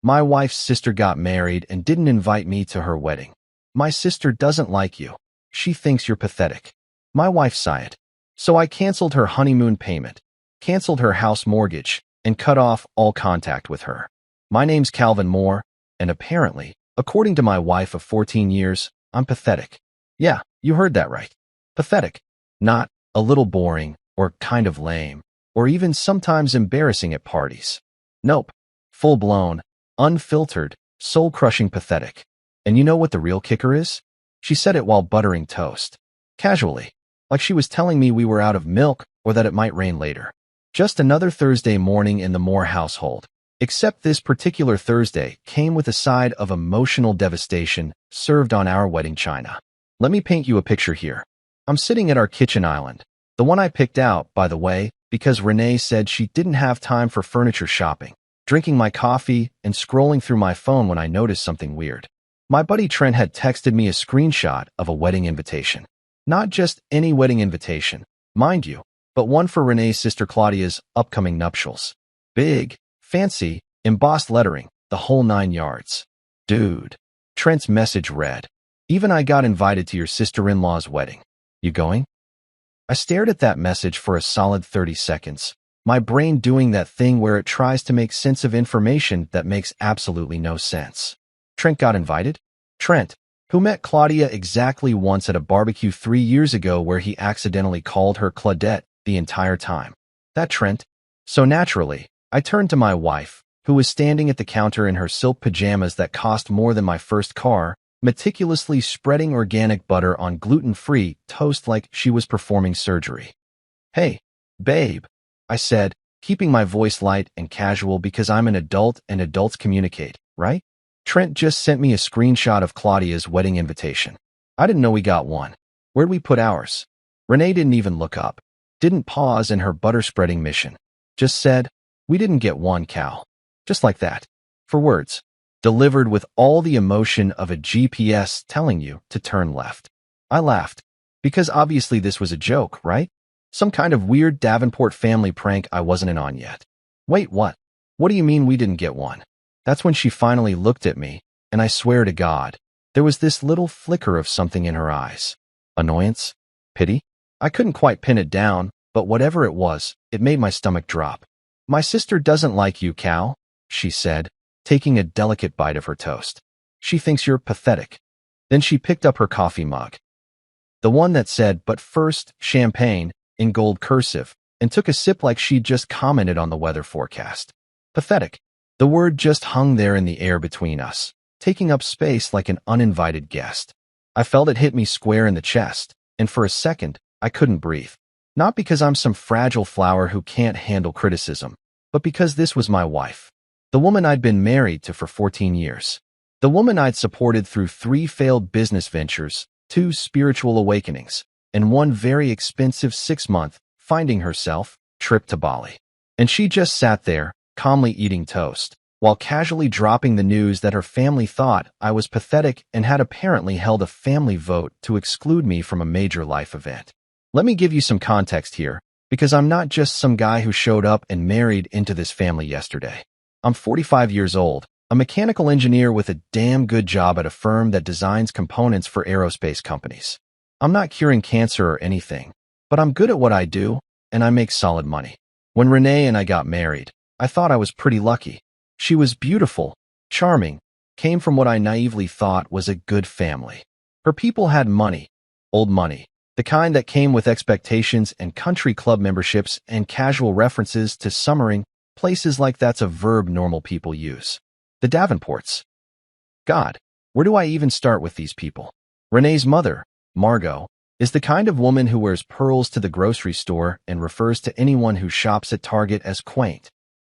My wife's sister got married and didn't invite me to her wedding. My sister doesn't like you. She thinks you're pathetic. My wife sighed. So I canceled her honeymoon payment, canceled her house mortgage, and cut off all contact with her. My name's Calvin Moore, and apparently, according to my wife of 14 years, I'm pathetic. Yeah, you heard that right. Pathetic. Not a little boring, or kind of lame, or even sometimes embarrassing at parties. Nope. Full-blown, unfiltered, soul-crushing pathetic. And you know what the real kicker is? She said it while buttering toast. Casually, like she was telling me we were out of milk or that it might rain later. Just another Thursday morning in the Moore household. Except this particular Thursday came with a side of emotional devastation served on our wedding china. Let me paint you a picture here. I'm sitting at our kitchen island, the one I picked out, by the way, because Renee said she didn't have time for furniture shopping, drinking my coffee and scrolling through my phone when I noticed something weird. My buddy Trent had texted me a screenshot of a wedding invitation. Not just any wedding invitation, mind you, but one for Renee's sister Claudia's upcoming nuptials. Big, fancy, embossed lettering, the whole 9 yards. Dude. Trent's message read, "Even I got invited to your sister-in-law's wedding. You going?" I stared at that message for a solid 30 seconds, my brain doing that thing where it tries to make sense of information that makes absolutely no sense. Trent got invited? Trent, who met Claudia exactly once at a barbecue 3 years ago where he accidentally called her Claudette the entire time. That Trent? So naturally, I turned to my wife, who was standing at the counter in her silk pajamas that cost more than my first car, meticulously spreading organic butter on gluten-free toast like she was performing surgery. "Hey, babe," I said, keeping my voice light and casual because I'm an adult and adults communicate, right? Trent just sent me a screenshot of Claudia's wedding invitation. I didn't know we got one. Where'd we put ours? Renee didn't even look up, didn't pause in her butter-spreading mission. Just said, "We didn't get one, Cal." Just like that. For words. Delivered with all the emotion of a GPS telling you to turn left. I laughed. Because obviously this was a joke, right? Some kind of weird Davenport family prank I wasn't in on yet. Wait, what? What do you mean we didn't get one? That's when she finally looked at me, and I swear to God, there was this little flicker of something in her eyes. Annoyance? Pity? I couldn't quite pin it down, but whatever it was, it made my stomach drop. "My sister doesn't like you, Cal," she said, taking a delicate bite of her toast. "She thinks you're pathetic." Then she picked up her coffee mug, the one that said, "But first, champagne," in gold cursive, and took a sip like she'd just commented on the weather forecast. Pathetic. The word just hung there in the air between us, taking up space like an uninvited guest. I felt it hit me square in the chest, and for a second, I couldn't breathe. Not because I'm some fragile flower who can't handle criticism, but because this was my wife. The woman I'd been married to for 14 years. The woman I'd supported through 3 failed business ventures, 2 spiritual awakenings, and 1 very expensive 6-month, finding herself, trip to Bali. And she just sat there, calmly eating toast, while casually dropping the news that her family thought I was pathetic and had apparently held a family vote to exclude me from a major life event. Let me give you some context here, because I'm not just some guy who showed up and married into this family yesterday. I'm 45 years old, a mechanical engineer with a damn good job at a firm that designs components for aerospace companies. I'm not curing cancer or anything, but I'm good at what I do, and I make solid money. When Renee and I got married, I thought I was pretty lucky. She was beautiful, charming, came from what I naively thought was a good family. Her people had money, old money, the kind that came with expectations and country club memberships and casual references to summering, places like that's a verb normal people use. The Davenports. God, where do I even start with these people? Renee's mother, Margot, is the kind of woman who wears pearls to the grocery store and refers to anyone who shops at Target as quaint.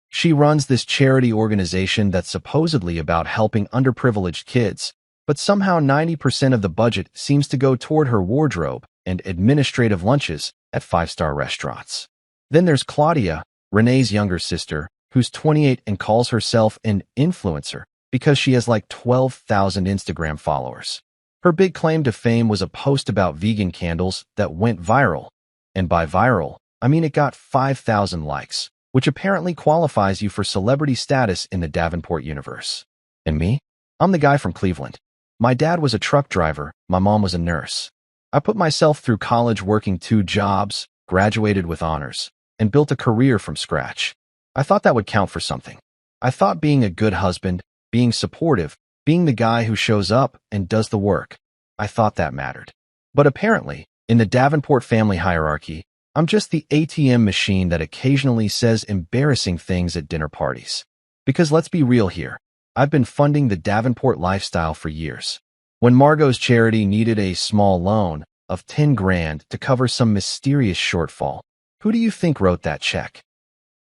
She runs this charity organization that's supposedly about helping underprivileged kids, but somehow 90% of the budget seems to go toward her wardrobe and administrative lunches at 5-star restaurants. Then there's Claudia, Renee's younger sister, who's 28 and calls herself an influencer because she has like 12,000 Instagram followers. Her big claim to fame was a post about vegan candles that went viral. And by viral, I mean it got 5,000 likes, which apparently qualifies you for celebrity status in the Davenport universe. And me? I'm the guy from Cleveland. My dad was a truck driver, my mom was a nurse. I put myself through college working 2 jobs, graduated with honors, and built a career from scratch. I thought that would count for something. I thought being a good husband, being supportive, being the guy who shows up and does the work, I thought that mattered. But apparently, in the Davenport family hierarchy, I'm just the ATM machine that occasionally says embarrassing things at dinner parties. Because let's be real here, I've been funding the Davenport lifestyle for years. When Margot's charity needed a small loan of 10 grand to cover some mysterious shortfall, who do you think wrote that check?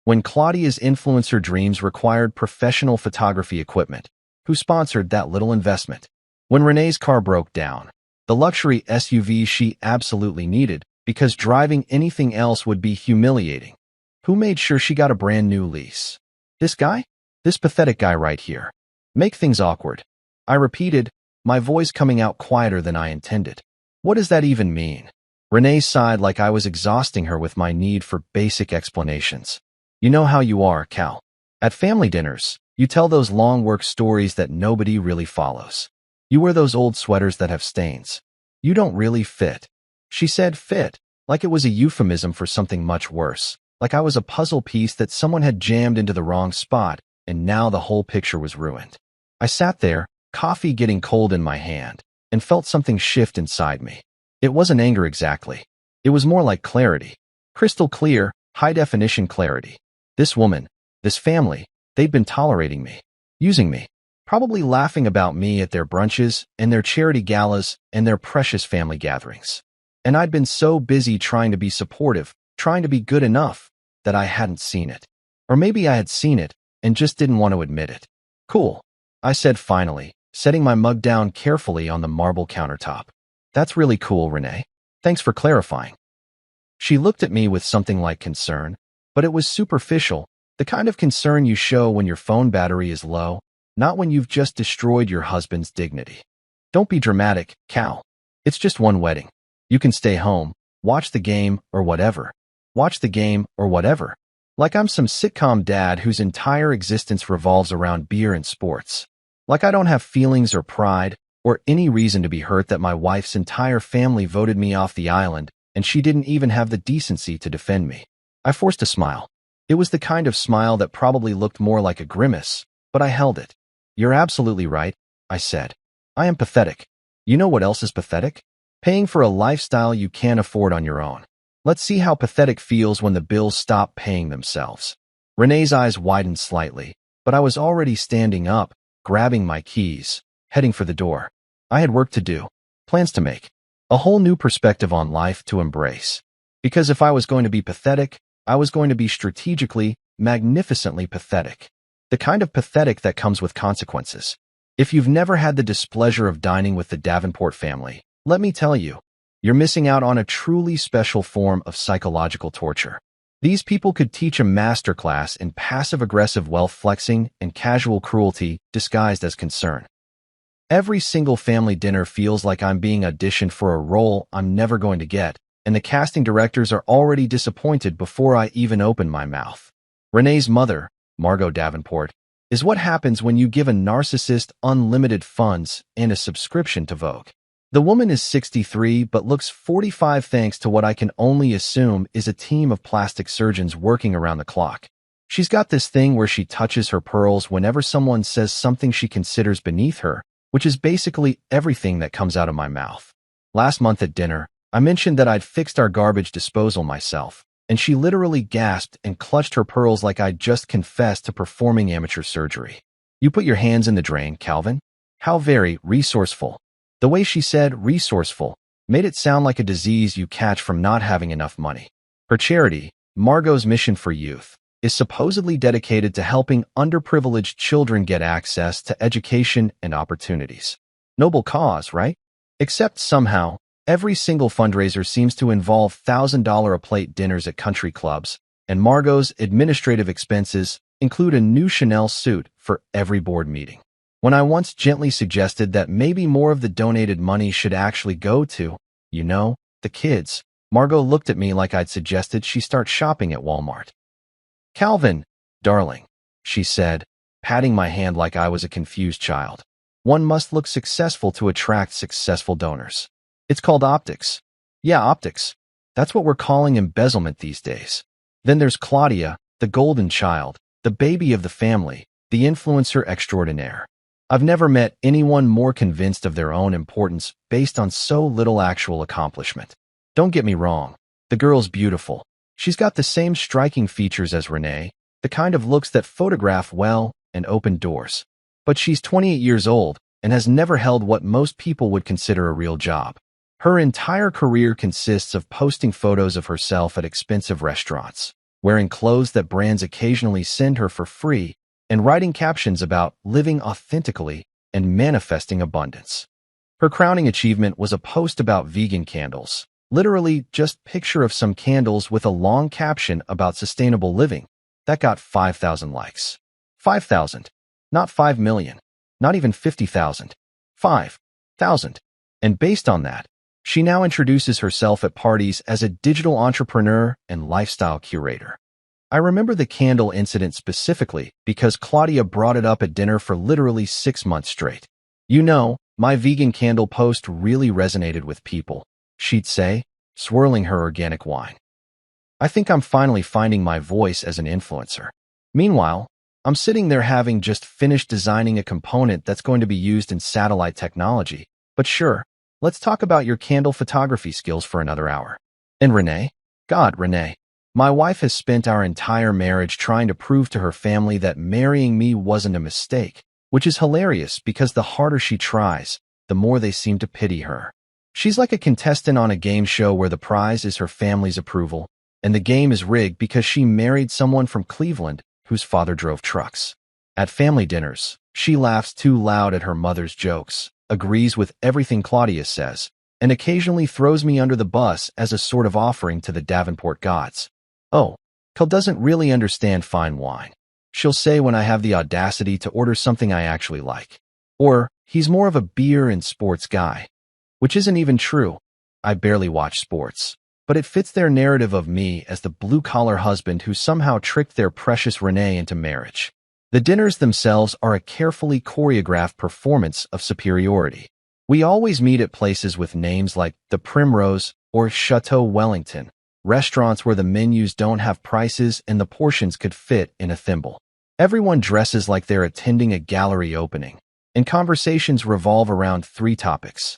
When Claudia's influencer dreams required professional photography equipment, who sponsored that little investment? When Renee's car broke down, the luxury SUV she absolutely needed because driving anything else would be humiliating, who made sure she got a brand new lease? This guy? This pathetic guy right here. Make things awkward. I repeated, my voice coming out quieter than I intended. What does that even mean? Renee sighed like I was exhausting her with my need for basic explanations. You know how you are, Cal. At family dinners, you tell those long work stories that nobody really follows. You wear those old sweaters that have stains. You don't really fit. She said fit, like it was a euphemism for something much worse, like I was a puzzle piece that someone had jammed into the wrong spot, and now the whole picture was ruined. I sat there, coffee getting cold in my hand, and felt something shift inside me. It wasn't anger exactly. It was more like clarity. Crystal clear, high-definition clarity. This woman, this family, they'd been tolerating me, using me, probably laughing about me at their brunches and their charity galas and their precious family gatherings. And I'd been so busy trying to be supportive, trying to be good enough, that I hadn't seen it. Or maybe I had seen it and just didn't want to admit it. Cool, I said finally, setting my mug down carefully on the marble countertop. That's really cool, Renee. Thanks for clarifying. She looked at me with something like concern, but it was superficial, the kind of concern you show when your phone battery is low, not when you've just destroyed your husband's dignity. Don't be dramatic, Cal. It's just one wedding. You can stay home, watch the game, or whatever. Watch the game, or whatever. Like I'm some sitcom dad whose entire existence revolves around beer and sports. Like I don't have feelings or pride, or any reason to be hurt that my wife's entire family voted me off the island, and she didn't even have the decency to defend me. I forced a smile. It was the kind of smile that probably looked more like a grimace, but I held it. You're absolutely right, I said. I am pathetic. You know what else is pathetic? Paying for a lifestyle you can't afford on your own. Let's see how pathetic feels when the bills stop paying themselves. Renee's eyes widened slightly, but I was already standing up, grabbing my keys, heading for the door. I had work to do, plans to make, a whole new perspective on life to embrace. Because if I was going to be pathetic, I was going to be strategically, magnificently pathetic. The kind of pathetic that comes with consequences. If you've never had the displeasure of dining with the Davenport family, let me tell you, you're missing out on a truly special form of psychological torture. These people could teach a masterclass in passive-aggressive wealth flexing and casual cruelty disguised as concern. Every single family dinner feels like I'm being auditioned for a role I'm never going to get, and the casting directors are already disappointed before I even open my mouth. Renee's mother, Margot Davenport, is what happens when you give a narcissist unlimited funds and a subscription to Vogue. The woman is 63 but looks 45 thanks to what I can only assume is a team of plastic surgeons working around the clock. She's got this thing where she touches her pearls whenever someone says something she considers beneath her, which is basically everything that comes out of my mouth. Last month at dinner, I mentioned that I'd fixed our garbage disposal myself, and she literally gasped and clutched her pearls like I'd just confessed to performing amateur surgery. You put your hands in the drain, Calvin? How very resourceful. The way she said resourceful made it sound like a disease you catch from not having enough money. Her charity, Margot's Mission for Youth, is supposedly dedicated to helping underprivileged children get access to education and opportunities. Noble cause, right? Except somehow, every single fundraiser seems to involve $1,000-a-plate dinners at country clubs, and Margot's administrative expenses include a new Chanel suit for every board meeting. When I once gently suggested that maybe more of the donated money should actually go to, the kids, Margot looked at me like I'd suggested she start shopping at Walmart. Calvin, darling, she said, patting my hand like I was a confused child. One must look successful to attract successful donors. It's called optics. Yeah, optics. That's what we're calling embezzlement these days. Then there's Claudia, the golden child, the baby of the family, the influencer extraordinaire. I've never met anyone more convinced of their own importance based on so little actual accomplishment. Don't get me wrong, the girl's beautiful. She's got the same striking features as Renee, the kind of looks that photograph well and open doors. But she's 28 years old and has never held what most people would consider a real job. Her entire career consists of posting photos of herself at expensive restaurants, wearing clothes that brands occasionally send her for free, and writing captions about living authentically and manifesting abundance. Her crowning achievement was a post about vegan candles, literally just picture of some candles with a long caption about sustainable living. That got 5,000 likes. 5,000. Not 5 million, not even 50,000, 5,000. And based on that, she now introduces herself at parties as a digital entrepreneur and lifestyle curator. I remember the candle incident specifically because Claudia brought it up at dinner for literally 6 months straight. You know, my vegan candle post really resonated with people, she'd say, swirling her organic wine. I think I'm finally finding my voice as an influencer. Meanwhile, I'm sitting there having just finished designing a component that's going to be used in satellite technology. But sure, let's talk about your candle photography skills for another hour. And Renee? God, Renee. My wife has spent our entire marriage trying to prove to her family that marrying me wasn't a mistake, which is hilarious because the harder she tries, the more they seem to pity her. She's like a contestant on a game show where the prize is her family's approval, and the game is rigged because she married someone from Cleveland whose father drove trucks. At family dinners, she laughs too loud at her mother's jokes, agrees with everything Claudia says, and occasionally throws me under the bus as a sort of offering to the Davenport gods. Oh, Kel doesn't really understand fine wine. She'll say when I have the audacity to order something I actually like. Or, he's more of a beer and sports guy. Which isn't even true. I barely watch sports. But it fits their narrative of me as the blue-collar husband who somehow tricked their precious Renee into marriage. The dinners themselves are a carefully choreographed performance of superiority. We always meet at places with names like The Primrose or Chateau Wellington, restaurants where the menus don't have prices and the portions could fit in a thimble. Everyone dresses like they're attending a gallery opening, and conversations revolve around 3 topics.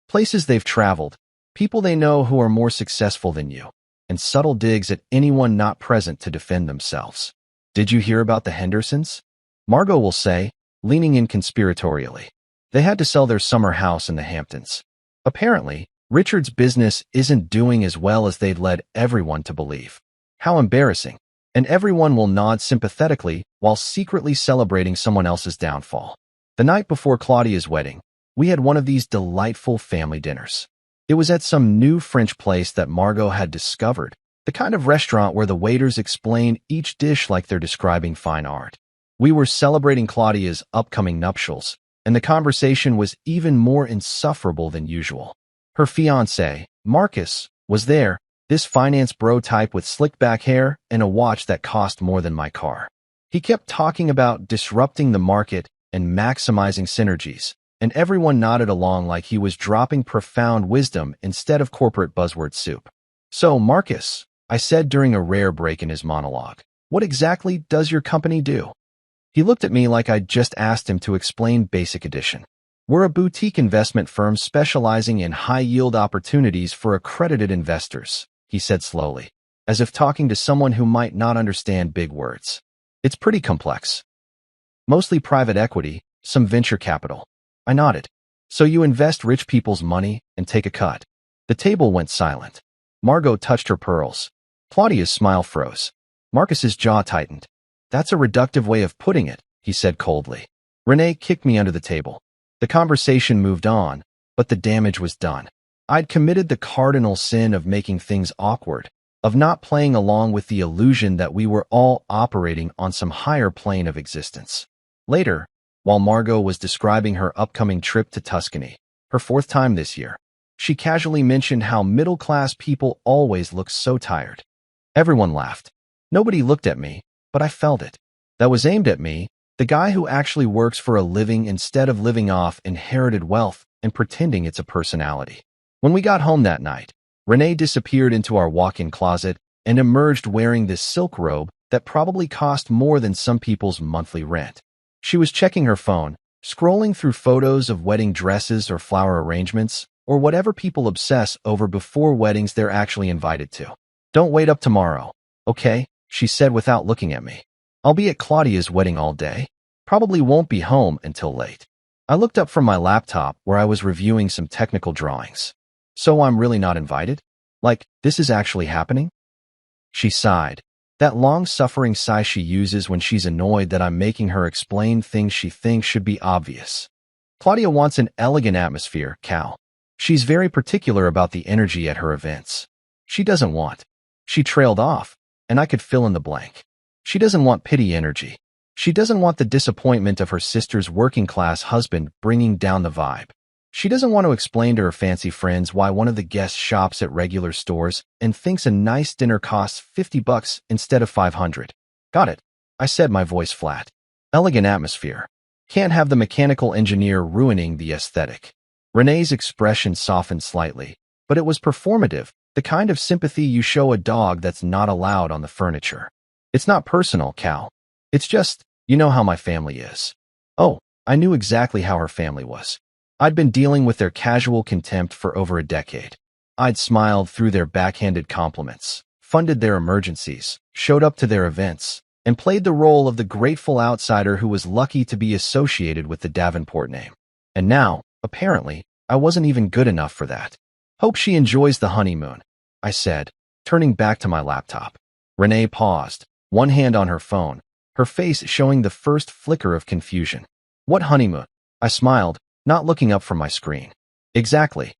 Places they've traveled, people they know who are more successful than you, and subtle digs at anyone not present to defend themselves. Did you hear about the Hendersons? Margot will say, leaning in conspiratorially. They had to sell their summer house in the Hamptons. Apparently, Richard's business isn't doing as well as they'd led everyone to believe. How embarrassing. And everyone will nod sympathetically while secretly celebrating someone else's downfall. The night before Claudia's wedding, we had one of these delightful family dinners. It was at some new French place that Margot had discovered, the kind of restaurant where the waiters explain each dish like they're describing fine art. We were celebrating Claudia's upcoming nuptials, and the conversation was even more insufferable than usual. Her fiancé, Marcus, was there, this finance bro type with slicked back hair and a watch that cost more than my car. He kept talking about disrupting the market and maximizing synergies, and everyone nodded along like he was dropping profound wisdom instead of corporate buzzword soup. So, Marcus, I said during a rare break in his monologue, what exactly does your company do? He looked at me like I'd just asked him to explain Basic Edition. We're a boutique investment firm specializing in high-yield opportunities for accredited investors, he said slowly, as if talking to someone who might not understand big words. It's pretty complex. Mostly private equity, some venture capital. I nodded. So you invest rich people's money and take a cut. The table went silent. Margot touched her pearls. Claudia's smile froze. Marcus's jaw tightened. That's a reductive way of putting it, he said coldly. Renee kicked me under the table. The conversation moved on, but the damage was done. I'd committed the cardinal sin of making things awkward, of not playing along with the illusion that we were all operating on some higher plane of existence. Later, while Margot was describing her upcoming trip to Tuscany, her 4th time this year, she casually mentioned how middle-class people always look so tired. Everyone laughed. Nobody looked at me, but I felt it. That was aimed at me, the guy who actually works for a living instead of living off inherited wealth and pretending it's a personality. When we got home that night, Renee disappeared into our walk-in closet and emerged wearing this silk robe that probably cost more than some people's monthly rent. She was checking her phone, scrolling through photos of wedding dresses or flower arrangements, or whatever people obsess over before weddings they're actually invited to. "Don't wait up tomorrow, okay?" she said without looking at me. "I'll be at Claudia's wedding all day. Probably won't be home until late." I looked up from my laptop where I was reviewing some technical drawings. "So I'm really not invited? Like, this is actually happening?" She sighed. That long-suffering sigh she uses when she's annoyed that I'm making her explain things she thinks should be obvious. "Claudia wants an elegant atmosphere, Cal. She's very particular about the energy at her events. She doesn't want." She trailed off, and I could fill in the blank. "She doesn't want pity energy. She doesn't want the disappointment of her sister's working-class husband bringing down the vibe. She doesn't want to explain to her fancy friends why one of the guests shops at regular stores and thinks a nice dinner costs $50 instead of $500. "Got it," I said, my voice flat. "Elegant atmosphere. Can't have the mechanical engineer ruining the aesthetic." Renee's expression softened slightly, but it was performative, the kind of sympathy you show a dog that's not allowed on the furniture. "It's not personal, Cal. It's just, you know how my family is." Oh, I knew exactly how her family was. I'd been dealing with their casual contempt for over a decade. I'd smiled through their backhanded compliments, funded their emergencies, showed up to their events, and played the role of the grateful outsider who was lucky to be associated with the Davenport name. And now, apparently, I wasn't even good enough for that. "Hope she enjoys the honeymoon," I said, turning back to my laptop. Renee paused, one hand on her phone, her face showing the first flicker of confusion. "What honeymoon?" I smiled, not looking up from my screen. "Exactly."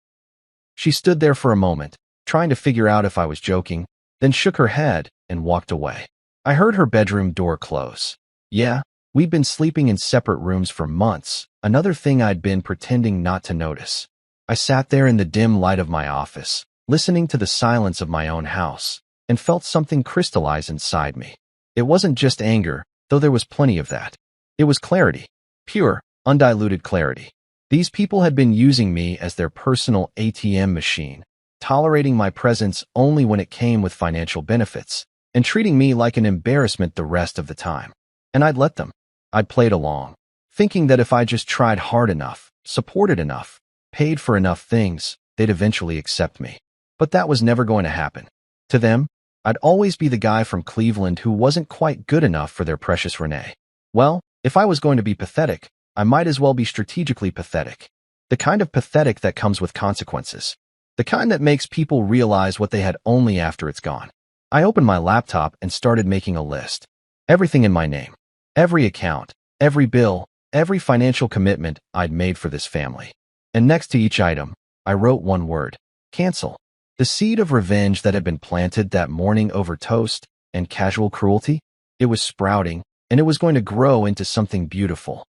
She stood there for a moment, trying to figure out if I was joking, then shook her head and walked away. I heard her bedroom door close. Yeah, we'd been sleeping in separate rooms for months, another thing I'd been pretending not to notice. I sat there in the dim light of my office, listening to the silence of my own house, and felt something crystallize inside me. It wasn't just anger, though there was plenty of that. It was clarity. Pure, undiluted clarity. These people had been using me as their personal ATM machine, tolerating my presence only when it came with financial benefits, and treating me like an embarrassment the rest of the time. And I'd let them. I'd played along, thinking that if I just tried hard enough, supported enough, paid for enough things, they'd eventually accept me. But that was never going to happen. To them, I'd always be the guy from Cleveland who wasn't quite good enough for their precious Renee. Well, if I was going to be pathetic, I might as well be strategically pathetic. The kind of pathetic that comes with consequences. The kind that makes people realize what they had only after it's gone. I opened my laptop and started making a list. Everything in my name. Every account, every bill, every financial commitment I'd made for this family. And next to each item, I wrote one word: cancel. The seed of revenge that had been planted that morning over toast and casual cruelty, it was sprouting, and it was going to grow into something beautiful.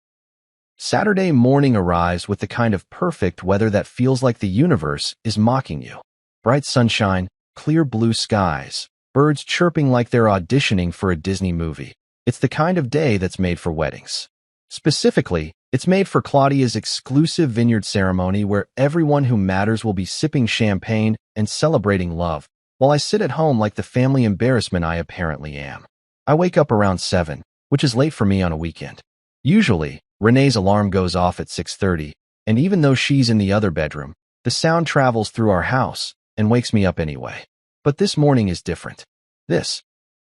Saturday morning arrives with the kind of perfect weather that feels like the universe is mocking you. Bright sunshine, clear blue skies, birds chirping like they're auditioning for a Disney movie. It's the kind of day that's made for weddings. Specifically, it's made for Claudia's exclusive vineyard ceremony where everyone who matters will be sipping champagne and celebrating love, while I sit at home like the family embarrassment I apparently am. I wake up around 7, which is late for me on a weekend. Usually, Renee's alarm goes off at 6:30, and even though she's in the other bedroom, the sound travels through our house and wakes me up anyway. But this morning is different. This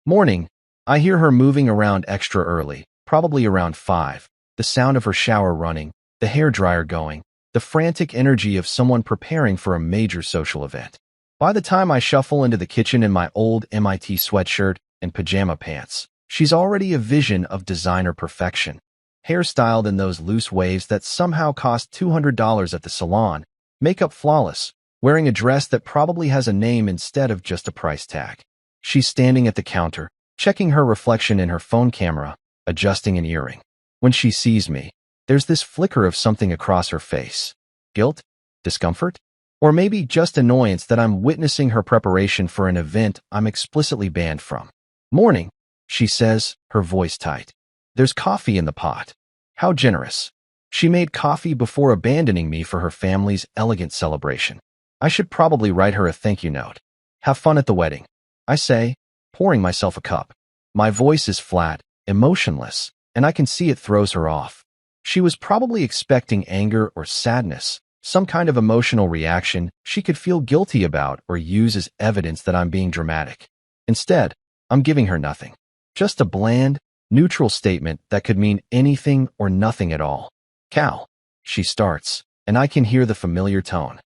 morning, I hear her moving around extra early, probably around 5, the sound of her shower running, the hairdryer going, the frantic energy of someone preparing for a major social event. By the time I shuffle into the kitchen in my old MIT sweatshirt and pajama pants, she's already a vision of designer perfection. Hairstyled in those loose waves that somehow cost $200 at the salon, makeup flawless, wearing a dress that probably has a name instead of just a price tag. She's standing at the counter, checking her reflection in her phone camera, adjusting an earring. When she sees me, there's this flicker of something across her face. Guilt? Discomfort? Or maybe just annoyance that I'm witnessing her preparation for an event I'm explicitly banned from. Morning, she says, her voice tight. There's coffee in the pot. How generous. She made coffee before abandoning me for her family's elegant celebration. I should probably write her a thank you note. Have fun at the wedding, I say, pouring myself a cup. My voice is flat, emotionless, and I can see it throws her off. She was probably expecting anger or sadness, some kind of emotional reaction she could feel guilty about or use as evidence that I'm being dramatic. Instead, I'm giving her nothing. Just a bland, neutral statement that could mean anything or nothing at all. Cal, she starts, and I can hear the familiar tone.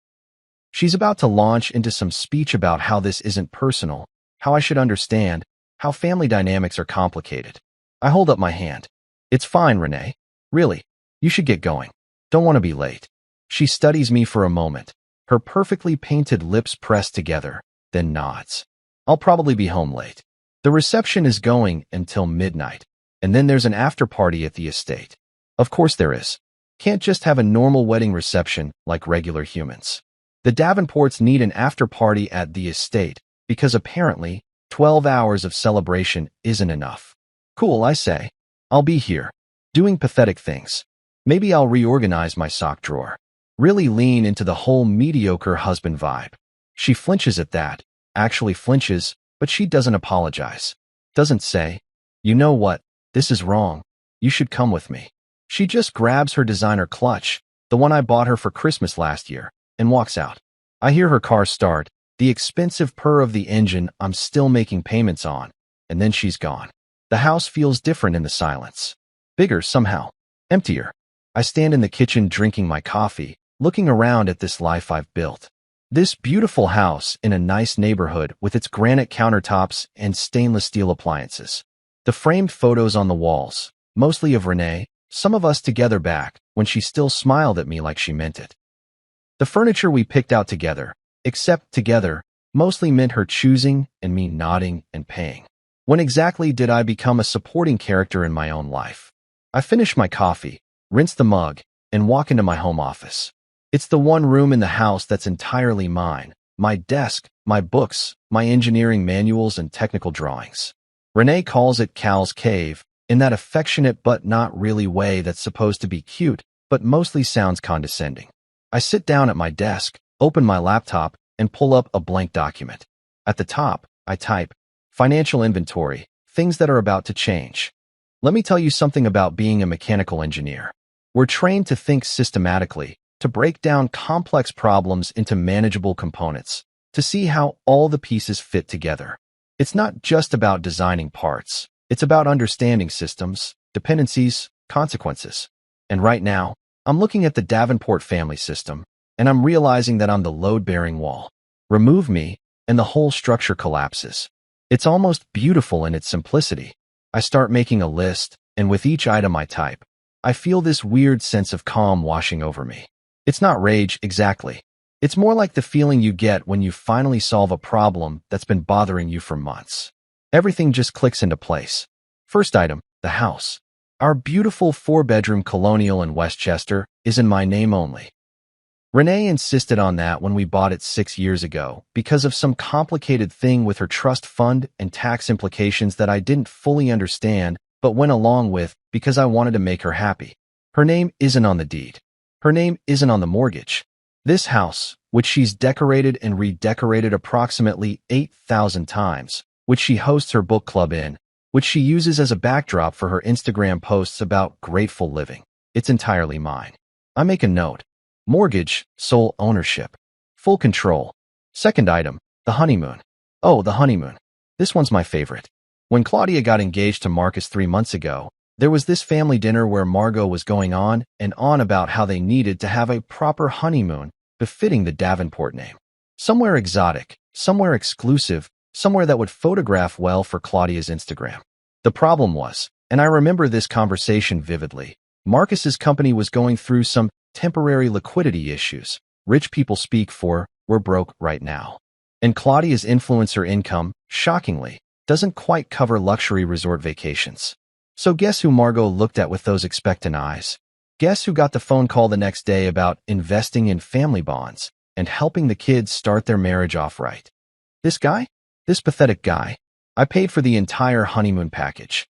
She's about to launch into some speech about how this isn't personal, how I should understand, how family dynamics are complicated. I hold up my hand. It's fine, Renee. Really, you should get going. Don't want to be late. She studies me for a moment, her perfectly painted lips pressed together, then nods. I'll probably be home late. The reception is going until midnight, and then there's an after-party at the estate. Of course there is. Can't just have a normal wedding reception like regular humans. The Davenports need an after-party at the estate because apparently 12 hours of celebration isn't enough. Cool, I say. I'll be here, doing pathetic things. Maybe I'll reorganize my sock drawer. Really lean into the whole mediocre husband vibe. She flinches at that, actually flinches, but she doesn't apologize. Doesn't say, you know what, this is wrong. You should come with me. She just grabs her designer clutch, the one I bought her for Christmas last year, and walks out. I hear her car start, the expensive purr of the engine I'm still making payments on, and then she's gone. The house feels different in the silence. Bigger somehow. Emptier. I stand in the kitchen drinking my coffee, looking around at this life I've built. This beautiful house in a nice neighborhood with its granite countertops and stainless steel appliances. The framed photos on the walls, mostly of Renee, some of us together back when she still smiled at me like she meant it. The furniture we picked out together, except together, mostly meant her choosing and me nodding and paying. When exactly did I become a supporting character in my own life? I finish my coffee, rinse the mug, and walk into my home office. It's the one room in the house that's entirely mine. My desk, my books, my engineering manuals and technical drawings. Renee calls it Cal's Cave, in that affectionate but not really way that's supposed to be cute, but mostly sounds condescending. I sit down at my desk, open my laptop, and pull up a blank document. At the top, I type, financial inventory, things that are about to change. Let me tell you something about being a mechanical engineer. We're trained to think systematically, to break down complex problems into manageable components, to see how all the pieces fit together. It's not just about designing parts. It's about understanding systems, dependencies, consequences. And right now, I'm looking at the Davenport family system, and I'm realizing that I'm the load-bearing wall. Remove me, and the whole structure collapses. It's almost beautiful in its simplicity. I start making a list, and with each item I type, I feel this weird sense of calm washing over me. It's not rage, exactly. It's more like the feeling you get when you finally solve a problem that's been bothering you for months. Everything just clicks into place. First item, the house. Our beautiful 4-bedroom colonial in Westchester is in my name only. Renee insisted on that when we bought it 6 years ago because of some complicated thing with her trust fund and tax implications that I didn't fully understand but went along with because I wanted to make her happy. Her name isn't on the deed. Her name isn't on the mortgage. This house, which she's decorated and redecorated approximately 8,000 times, which she hosts her book club in, which she uses as a backdrop for her Instagram posts about grateful living. It's entirely mine. I make a note. Mortgage, sole ownership, full control. Second item, the honeymoon. Oh, the honeymoon. This one's my favorite. When Claudia got engaged to Marcus 3 months ago, there was this family dinner where Margot was going on and on about how they needed to have a proper honeymoon befitting the Davenport name. Somewhere exotic, somewhere exclusive, somewhere that would photograph well for Claudia's Instagram. The problem was, and I remember this conversation vividly, Marcus's company was going through some temporary liquidity issues. Rich people speak for, we're broke right now. And Claudia's influencer income, shockingly, doesn't quite cover luxury resort vacations. So guess who Margot looked at with those expectant eyes? Guess who got the phone call the next day about investing in family bonds and helping the kids start their marriage off right? This guy? This pathetic guy. I paid for the entire honeymoon package.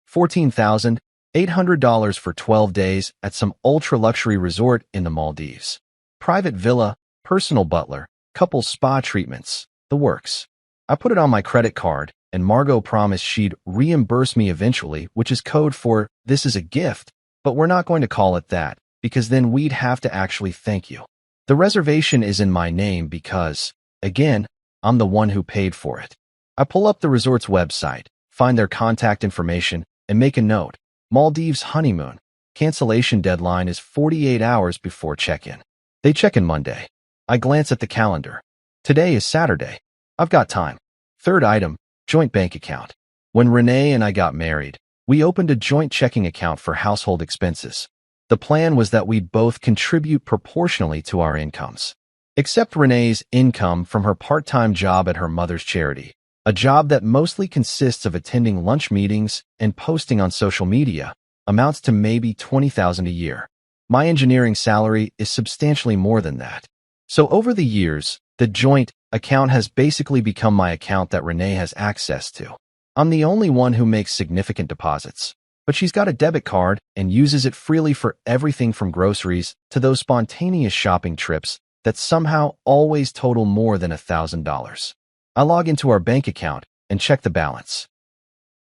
$14,800 for 12 days at some ultra-luxury resort in the Maldives. Private villa, personal butler, couple spa treatments, the works. I put it on my credit card, and Margot promised she'd reimburse me eventually, which is code for, "This is a gift, but we're not going to call it that, because then we'd have to actually thank you." The reservation is in my name because, again, I'm the one who paid for it. I pull up the resort's website, find their contact information, and make a note. Maldives honeymoon. Cancellation deadline is 48 hours before check-in. They check in Monday. I glance at the calendar. Today is Saturday. I've got time. Third item, joint bank account. When Renee and I got married, we opened a joint checking account for household expenses. The plan was that we'd both contribute proportionally to our incomes. Except Renee's income from her part-time job at her mother's charity, a job that mostly consists of attending lunch meetings and posting on social media, amounts to maybe $20,000 a year. My engineering salary is substantially more than that. So over the years, the joint account has basically become my account that Renee has access to. I'm the only one who makes significant deposits, but she's got a debit card and uses it freely for everything from groceries to those spontaneous shopping trips that somehow always total more than $1,000. I log into our bank account and check the balance.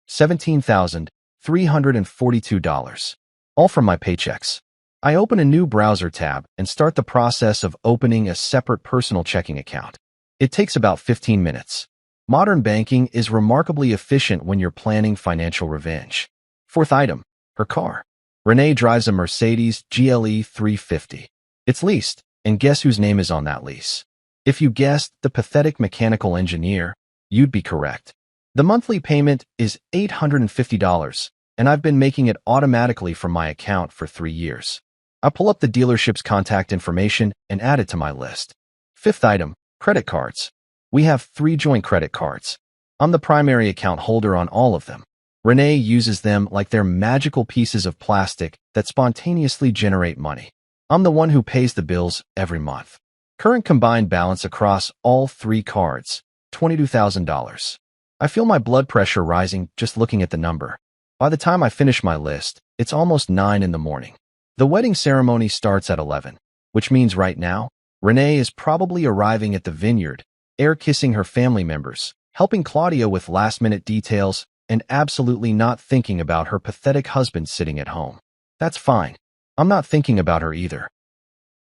$17,342, all from my paychecks. I open a new browser tab and start the process of opening a separate personal checking account. It takes about 15 minutes. Modern banking is remarkably efficient when you're planning financial revenge. Fourth item, her car. Renee drives a Mercedes GLE 350. It's leased, and guess whose name is on that lease? If you guessed the pathetic mechanical engineer, you'd be correct. The monthly payment is $850, and I've been making it automatically from my account for 3 years. I pull up the dealership's contact information and add it to my list. Fifth item, credit cards. We have 3 joint credit cards. I'm the primary account holder on all of them. Renee uses them like they're magical pieces of plastic that spontaneously generate money. I'm the one who pays the bills every month. Current combined balance across all 3 cards, $22,000. I feel my blood pressure rising just looking at the number. By the time I finish my list, it's almost 9 in the morning. The wedding ceremony starts at 11, which means right now, Renee is probably arriving at the vineyard, air-kissing her family members, helping Claudia with last-minute details, and absolutely not thinking about her pathetic husband sitting at home. That's fine. I'm not thinking about her either.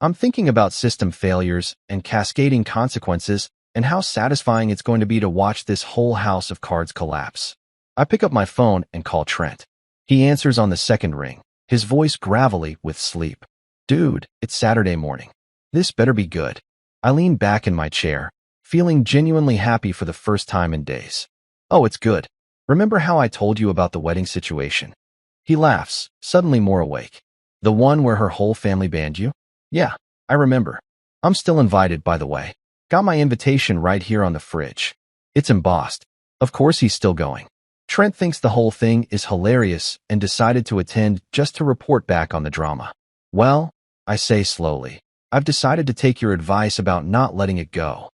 I'm thinking about system failures and cascading consequences and how satisfying it's going to be to watch this whole house of cards collapse. I pick up my phone and call Trent. He answers on the second ring, his voice gravelly with sleep. "Dude, it's Saturday morning. This better be good." I lean back in my chair, feeling genuinely happy for the first time in days. "Oh, it's good. Remember how I told you about the wedding situation?" He laughs, suddenly more awake. "The one where her whole family banned you?" "Yeah, I remember. I'm still invited, by the way. Got my invitation right here on the fridge. It's embossed. Of course he's still going." Trent thinks the whole thing is hilarious and decided to attend just to report back on the drama. "Well," I say slowly, "I've decided to take your advice about not letting it go."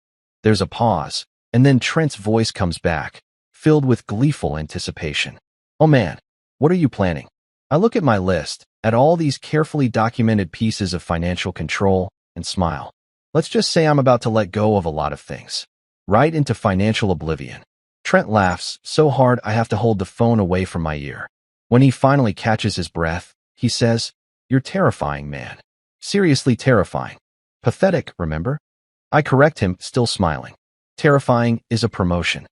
There's a pause, and then Trent's voice comes back, filled with gleeful anticipation. "Oh man, what are you planning?" I look at my list, at all these carefully documented pieces of financial control, and smile. Let's just say I'm about to let go of a lot of things. Right into financial oblivion. Trent laughs so hard I have to hold the phone away from my ear. When he finally catches his breath, he says, "You're terrifying, man. Seriously terrifying. Pathetic, remember?" I correct him, still smiling. Terrifying is a promotion.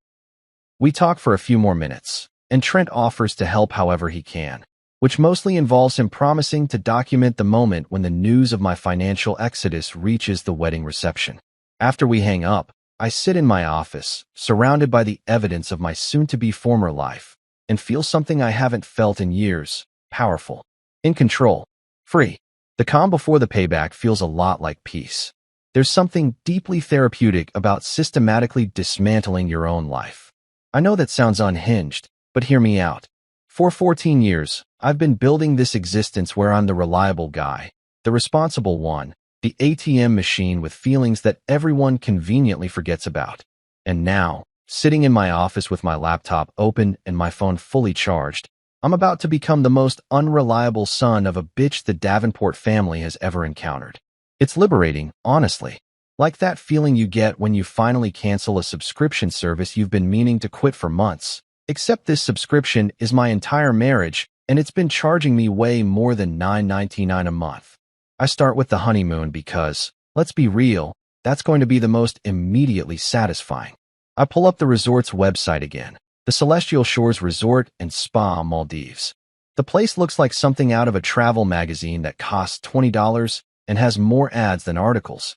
We talk for a few more minutes, and Trent offers to help however he can, which mostly involves him promising to document the moment when the news of my financial exodus reaches the wedding reception. After we hang up, I sit in my office, surrounded by the evidence of my soon-to-be former life, and feel something I haven't felt in years: powerful, in control, free. The calm before the payback feels a lot like peace. There's something deeply therapeutic about systematically dismantling your own life. I know that sounds unhinged, but hear me out. For 14 years, I've been building this existence where I'm the reliable guy, the responsible one, the ATM machine with feelings that everyone conveniently forgets about. And now, sitting in my office with my laptop open and my phone fully charged. I'm about to become the most unreliable son of a bitch the Davenport family has ever encountered. It's liberating, honestly. Like that feeling you get when you finally cancel a subscription service you've been meaning to quit for months. Except this subscription is my entire marriage, and it's been charging me way more than $9.99 a month. I start with the honeymoon because, let's be real, that's going to be the most immediately satisfying. I pull up the resort's website again, the Celestial Shores Resort and Spa, Maldives. The place looks like something out of a travel magazine that costs $20 and has more ads than articles.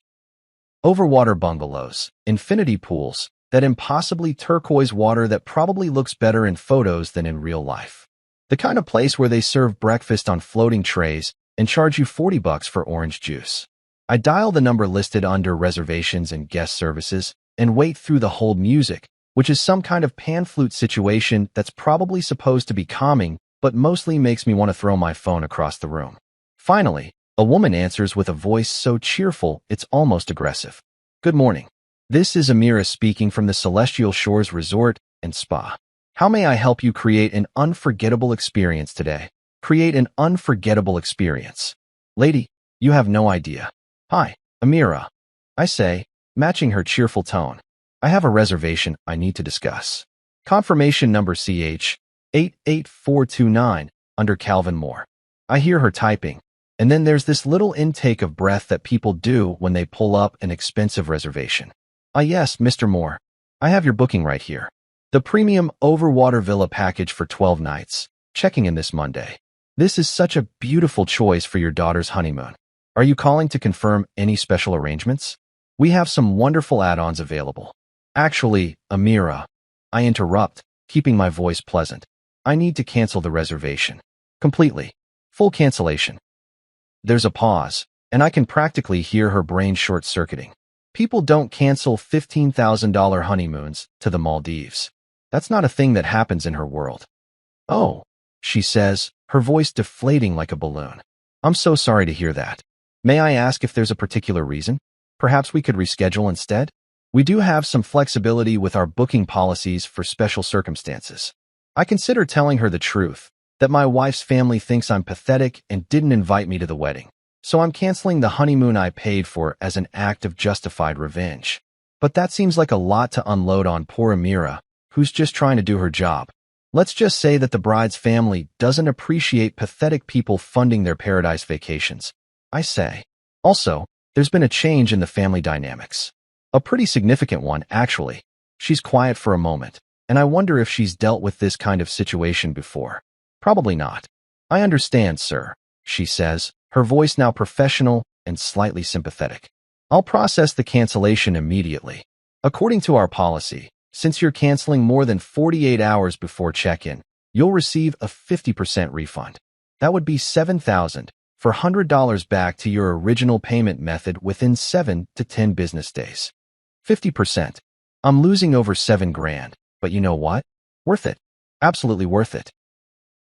Overwater bungalows, infinity pools, that impossibly turquoise water that probably looks better in photos than in real life. The kind of place where they serve breakfast on floating trays and charge you $40 for orange juice. I dial the number listed under reservations and guest services and wait through the hold music, which is some kind of pan flute situation that's probably supposed to be calming, but mostly makes me want to throw my phone across the room. Finally, a woman answers with a voice so cheerful it's almost aggressive. Good morning. This is Amira speaking from the Celestial Shores Resort and Spa. How may I help you create an unforgettable experience today? Create an unforgettable experience. Lady, you have no idea. Hi, Amira. I say, matching her cheerful tone. I have a reservation I need to discuss. Confirmation number CH88429 under Calvin Moore. I hear her typing, and then there's this little intake of breath that people do when they pull up an expensive reservation. Yes, Mr. Moore. I have your booking right here. The premium overwater villa package for 12 nights, checking in this Monday. This is such a beautiful choice for your daughter's honeymoon. Are you calling to confirm any special arrangements? We have some wonderful add-ons available. Actually, Amira, I interrupt, keeping my voice pleasant. I need to cancel the reservation. Completely. Full cancellation. There's a pause, and I can practically hear her brain short-circuiting. People don't cancel $15,000 honeymoons to the Maldives. That's not a thing that happens in her world. Oh, she says, her voice deflating like a balloon. I'm so sorry to hear that. May I ask if there's a particular reason? Perhaps we could reschedule instead? We do have some flexibility with our booking policies for special circumstances. I consider telling her the truth, that my wife's family thinks I'm pathetic and didn't invite me to the wedding. So I'm canceling the honeymoon I paid for as an act of justified revenge. But that seems like a lot to unload on poor Amira, who's just trying to do her job. Let's just say that the bride's family doesn't appreciate pathetic people funding their paradise vacations. I say. Also, there's been a change in the family dynamics. A pretty significant one, actually. She's quiet for a moment, and I wonder if she's dealt with this kind of situation before. Probably not. I understand, sir, she says, her voice now professional and slightly sympathetic. I'll process the cancellation immediately. According to our policy, since you're canceling more than 48 hours before check-in, you'll receive a 50% refund. That would be $7,400 back to your original payment method within 7 to 10 business days. 50%. I'm losing over $7,000, but you know what? Worth it. Absolutely worth it.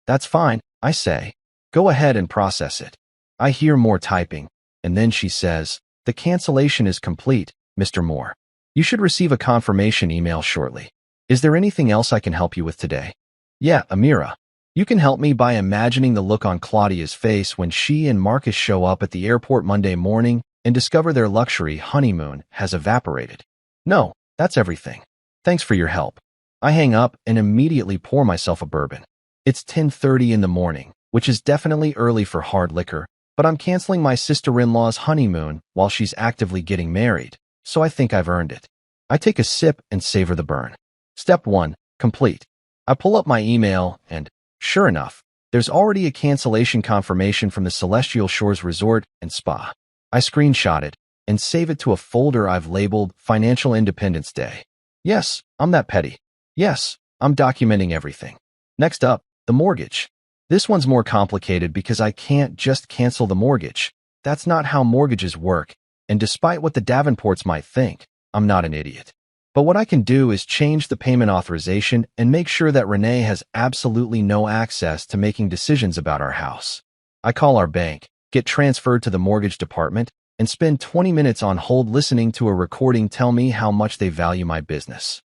That's fine, I say. Go ahead and process it. I hear more typing, and then she says, the cancellation is complete, Mr. Moore. You should receive a confirmation email shortly. Is there anything else I can help you with today? Yeah, Amira. You can help me by imagining the look on Claudia's face when she and Marcus show up at the airport Monday morning and discover their luxury honeymoon has evaporated. No, that's everything. Thanks for your help. I hang up and immediately pour myself a bourbon. It's 10:30 in the morning, which is definitely early for hard liquor, but I'm canceling my sister-in-law's honeymoon while she's actively getting married, so I think I've earned it. I take a sip and savor the burn. Step 1, complete. I pull up my email and, sure enough, there's already a cancellation confirmation from the Celestial Shores Resort and Spa. I screenshot it and save it to a folder I've labeled Financial Independence Day. Yes, I'm that petty. Yes, I'm documenting everything. Next up, the mortgage. This one's more complicated because I can't just cancel the mortgage. That's not how mortgages work, and despite what the Davenports might think, I'm not an idiot. But what I can do is change the payment authorization and make sure that Renee has absolutely no access to making decisions about our house. I call our bank, get transferred to the mortgage department, and spend 20 minutes on hold listening to a recording tell me how much they value my business.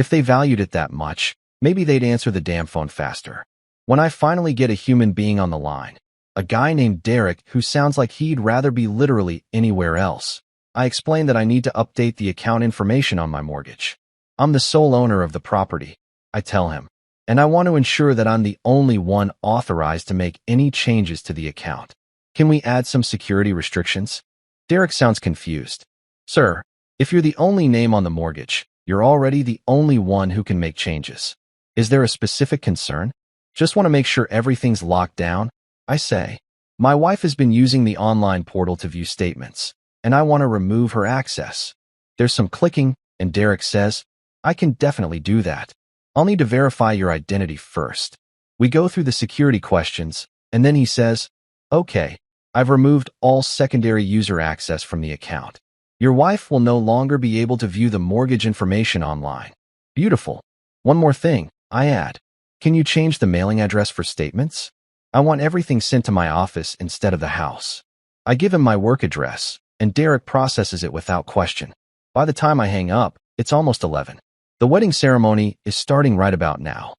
If they valued it that much, maybe they'd answer the damn phone faster. When I finally get a human being on the line, a guy named Derek who sounds like he'd rather be literally anywhere else, I explain that I need to update the account information on my mortgage. I'm the sole owner of the property, I tell him, and I want to ensure that I'm the only one authorized to make any changes to the account. Can we add some security restrictions? Derek sounds confused. Sir, if you're the only name on the mortgage, you're already the only one who can make changes. Is there a specific concern? Just want to make sure everything's locked down, I say. My wife has been using the online portal to view statements, and I want to remove her access. There's some clicking, and Derek says, I can definitely do that. I'll need to verify your identity first. We go through the security questions, and then he says, okay, I've removed all secondary user access from the account. Your wife will no longer be able to view the mortgage information online. Beautiful. One more thing, I add. Can you change the mailing address for statements? I want everything sent to my office instead of the house. I give him my work address, and Derek processes it without question. By the time I hang up, it's almost 11. The wedding ceremony is starting right about now.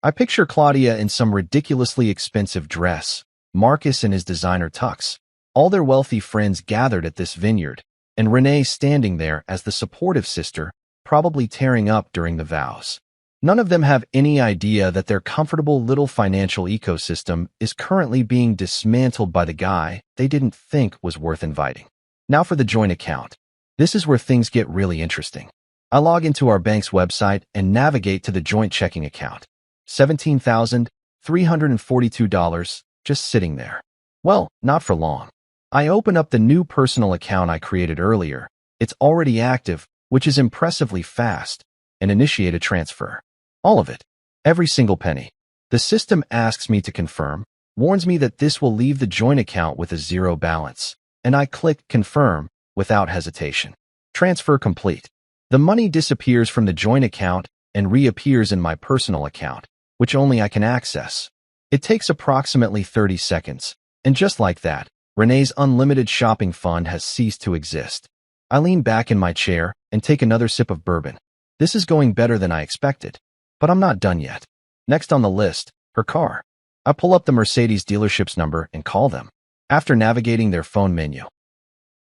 I picture Claudia in some ridiculously expensive dress, Marcus in his designer tux, all their wealthy friends gathered at this vineyard, and Renee standing there as the supportive sister, probably tearing up during the vows. None of them have any idea that their comfortable little financial ecosystem is currently being dismantled by the guy they didn't think was worth inviting. Now for the joint account. This is where things get really interesting. I log into our bank's website and navigate to the joint checking account. $17,342 just sitting there. Well, not for long. I open up the new personal account I created earlier. It's already active, which is impressively fast, and initiate a transfer. All of it. Every single penny. The system asks me to confirm, warns me that this will leave the joint account with a zero balance, and I click confirm without hesitation. Transfer complete. The money disappears from the joint account and reappears in my personal account, which only I can access. It takes approximately 30 seconds, and just like that, Renee's unlimited shopping fund has ceased to exist. I lean back in my chair and take another sip of bourbon. This is going better than I expected. But I'm not done yet. Next on the list, her car. I pull up the Mercedes dealership's number and call them. After navigating their phone menu,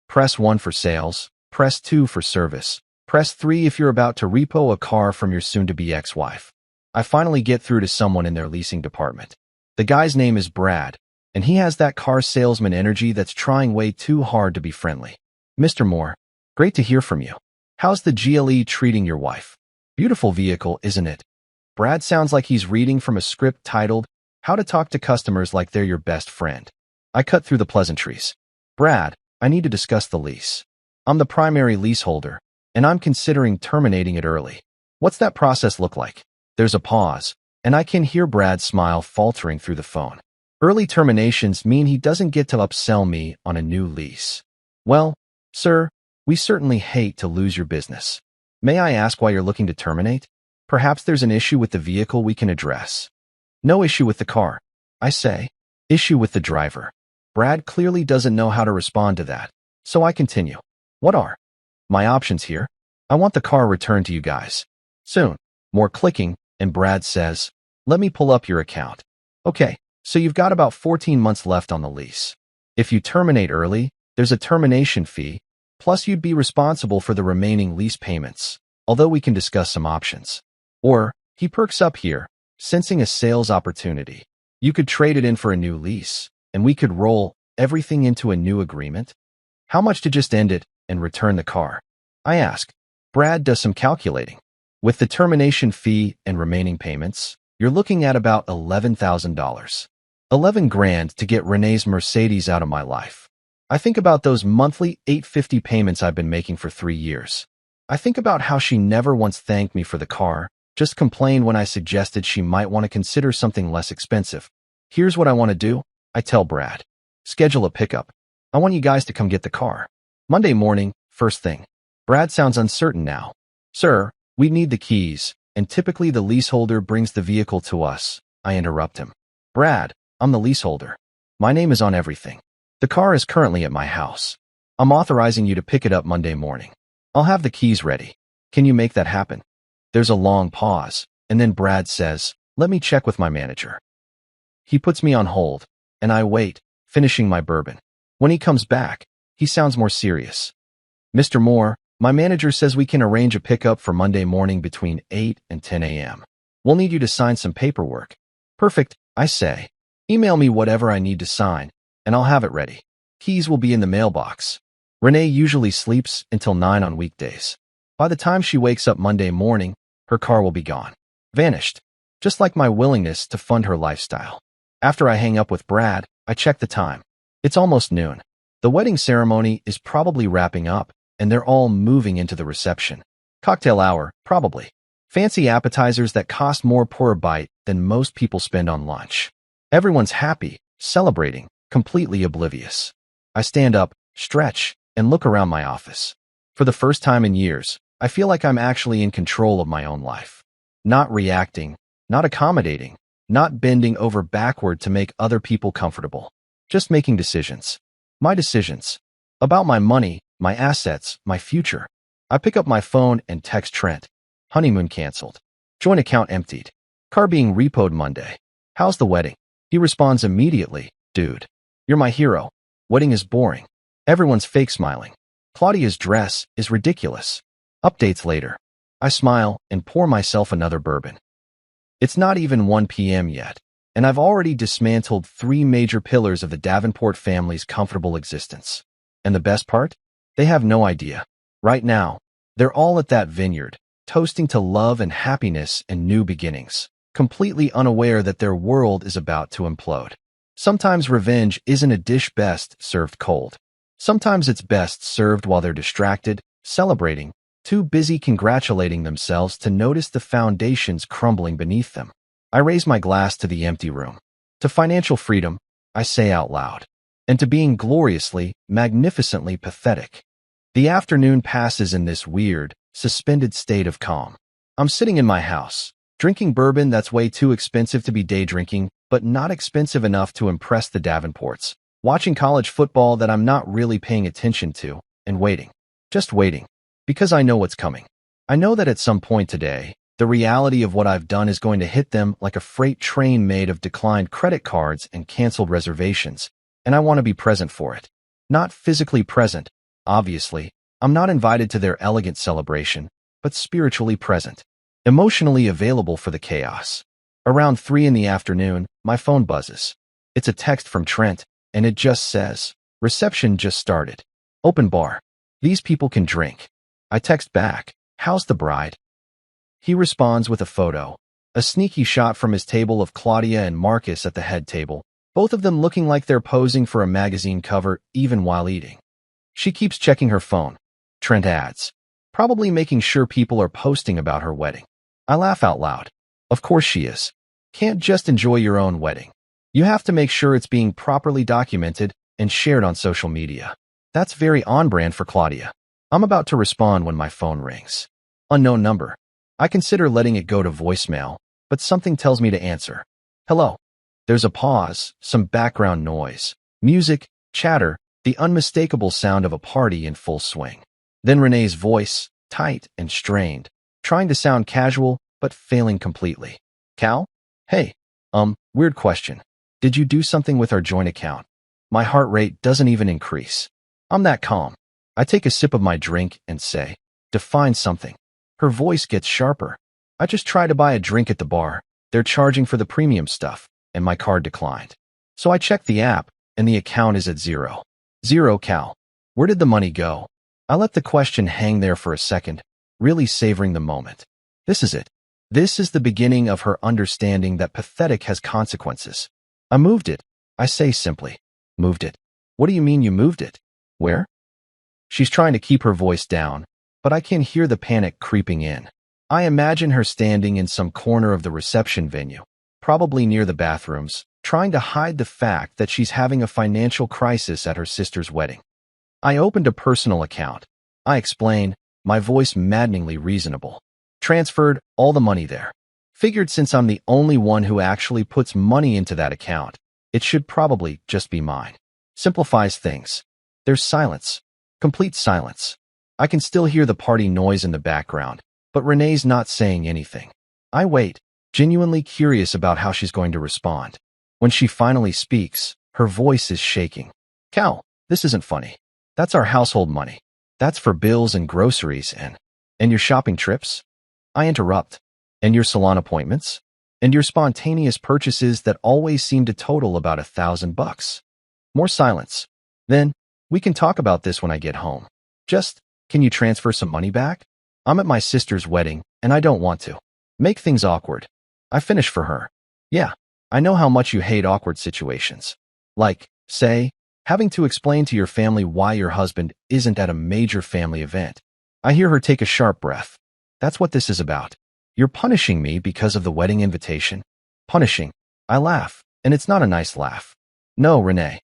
press 1 for sales, press 2 for service, press 3 if you're about to repo a car from your soon-to-be ex-wife. I finally get through to someone in their leasing department. The guy's name is Brad, and he has that car salesman energy that's trying way too hard to be friendly. Mr. Moore, great to hear from you. How's the GLE treating your wife? Beautiful vehicle, isn't it? Brad sounds like he's reading from a script titled, How to Talk to Customers Like They're Your Best Friend. I cut through the pleasantries. Brad, I need to discuss the lease. I'm the primary leaseholder, and I'm considering terminating it early. What's that process look like? There's a pause, and I can hear Brad's smile faltering through the phone. Early terminations mean he doesn't get to upsell me on a new lease. Well, sir, we certainly hate to lose your business. May I ask why you're looking to terminate? Perhaps there's an issue with the vehicle we can address. No issue with the car, I say. Issue with the driver. Brad clearly doesn't know how to respond to that, so I continue. What are my options here? I want the car returned to you guys. Soon. More clicking, and Brad says, let me pull up your account. Okay, so you've got about 14 months left on the lease. If you terminate early, there's a termination fee, plus you'd be responsible for the remaining lease payments, although we can discuss some options. Or, he perks up here, sensing a sales opportunity. You could trade it in for a new lease, and we could roll everything into a new agreement. How much to just end it and return the car? I ask. Brad does some calculating. With the termination fee and remaining payments, you're looking at about $11,000. 11 grand to get Renee's Mercedes out of my life. I think about those monthly $850 payments I've been making for 3 years. I think about how she never once thanked me for the car, just complained when I suggested she might want to consider something less expensive. Here's what I want to do, I tell Brad. Schedule a pickup. I want you guys to come get the car. Monday morning, first thing. Brad sounds uncertain now. Sir, we need the keys, and typically the leaseholder brings the vehicle to us. I interrupt him. Brad, I'm the leaseholder. My name is on everything. The car is currently at my house. I'm authorizing you to pick it up Monday morning. I'll have the keys ready. Can you make that happen? There's a long pause, and then Brad says, "Let me check with my manager." He puts me on hold, and I wait, finishing my bourbon. When he comes back, he sounds more serious. "Mr. Moore, my manager says we can arrange a pickup for Monday morning between 8 and 10 a.m. We'll need you to sign some paperwork." "Perfect," I say. "Email me whatever I need to sign, and I'll have it ready. Keys will be in the mailbox." Renee usually sleeps until 9 on weekdays. By the time she wakes up Monday morning, her car will be gone. Vanished. Just like my willingness to fund her lifestyle. After I hang up with Brad, I check the time. It's almost noon. The wedding ceremony is probably wrapping up, and they're all moving into the reception. Cocktail hour, probably. Fancy appetizers that cost more per bite than most people spend on lunch. Everyone's happy, celebrating, completely oblivious. I stand up, stretch, and look around my office. For the first time in years, I feel like I'm actually in control of my own life. Not reacting, not accommodating, not bending over backward to make other people comfortable. Just making decisions. My decisions. About my money, my assets, my future. I pick up my phone and text Trent. Honeymoon canceled. Joint account emptied. Car being repoed Monday. How's the wedding? He responds immediately. "Dude, you're my hero. Wedding is boring. Everyone's fake smiling. Claudia's dress is ridiculous. Updates later." I smile and pour myself another bourbon. It's not even 1 p.m. yet, and I've already dismantled 3 major pillars of the Davenport family's comfortable existence. And the best part? They have no idea. Right now, they're all at that vineyard, toasting to love and happiness and new beginnings, completely unaware that their world is about to implode. Sometimes revenge isn't a dish best served cold. Sometimes it's best served while they're distracted, celebrating, too busy congratulating themselves to notice the foundations crumbling beneath them. I raise my glass to the empty room. To financial freedom, I say out loud. And to being gloriously, magnificently pathetic. The afternoon passes in this weird, suspended state of calm. I'm sitting in my house, drinking bourbon that's way too expensive to be day drinking, but not expensive enough to impress the Davenports, watching college football that I'm not really paying attention to, and waiting. Just waiting. Because I know what's coming. I know that at some point today, the reality of what I've done is going to hit them like a freight train made of declined credit cards and canceled reservations, and I want to be present for it. Not physically present, obviously. I'm not invited to their elegant celebration, but spiritually present. Emotionally available for the chaos. Around 3 in the afternoon, my phone buzzes. It's a text from Trent, and it just says, "Reception just started. Open bar. These people can drink." I text back, "How's the bride?" He responds with a photo, a sneaky shot from his table of Claudia and Marcus at the head table, both of them looking like they're posing for a magazine cover even while eating. She keeps checking her phone. Trent adds, "Probably making sure people are posting about her wedding." I laugh out loud. Of course she is. Can't just enjoy your own wedding. You have to make sure it's being properly documented and shared on social media. That's very on-brand for Claudia. I'm about to respond when my phone rings. Unknown number. I consider letting it go to voicemail, but something tells me to answer. "Hello." There's a pause, some background noise, music, chatter, the unmistakable sound of a party in full swing. Then Renee's voice, tight and strained, trying to sound casual, but failing completely. "Cal? Hey, weird question. Did you do something with our joint account?" My heart rate doesn't even increase. I'm that calm. I take a sip of my drink and say, "Define something." Her voice gets sharper. "I just tried to buy a drink at the bar. They're charging for the premium stuff, and my card declined. So I checked the app, and the account is at zero. Zero, Cal. Where did the money go?" I let the question hang there for a second, really savoring the moment. This is it. This is the beginning of her understanding that pathetic has consequences. "I moved it," I say simply. "Moved it? What do you mean you moved it? Where?" She's trying to keep her voice down, but I can hear the panic creeping in. I imagine her standing in some corner of the reception venue, probably near the bathrooms, trying to hide the fact that she's having a financial crisis at her sister's wedding. "I opened a personal account," I explain, my voice maddeningly reasonable. "Transferred all the money there. Figured since I'm the only one who actually puts money into that account, it should probably just be mine." Simplifies things. There's silence. Complete silence. I can still hear the party noise in the background, But Renee's not saying anything. I wait, genuinely curious about how she's going to respond. When she finally speaks, her voice is shaking. Cal, this isn't funny. That's our household money. That's for bills and groceries and your shopping trips? I interrupt. And your salon appointments? And your spontaneous purchases that always seem to total about $1,000. More silence. Then, we can talk about this when I get home. Just, can you transfer some money back? I'm at my sister's wedding, and I don't want to make things awkward. I finish for her. Yeah, I know how much you hate awkward situations. Like, say, having to explain to your family why your husband isn't at a major family event. I hear her take a sharp breath. That's what this is about. You're punishing me because of the wedding invitation? Punishing. I laugh, and it's not a nice laugh. No, Renee.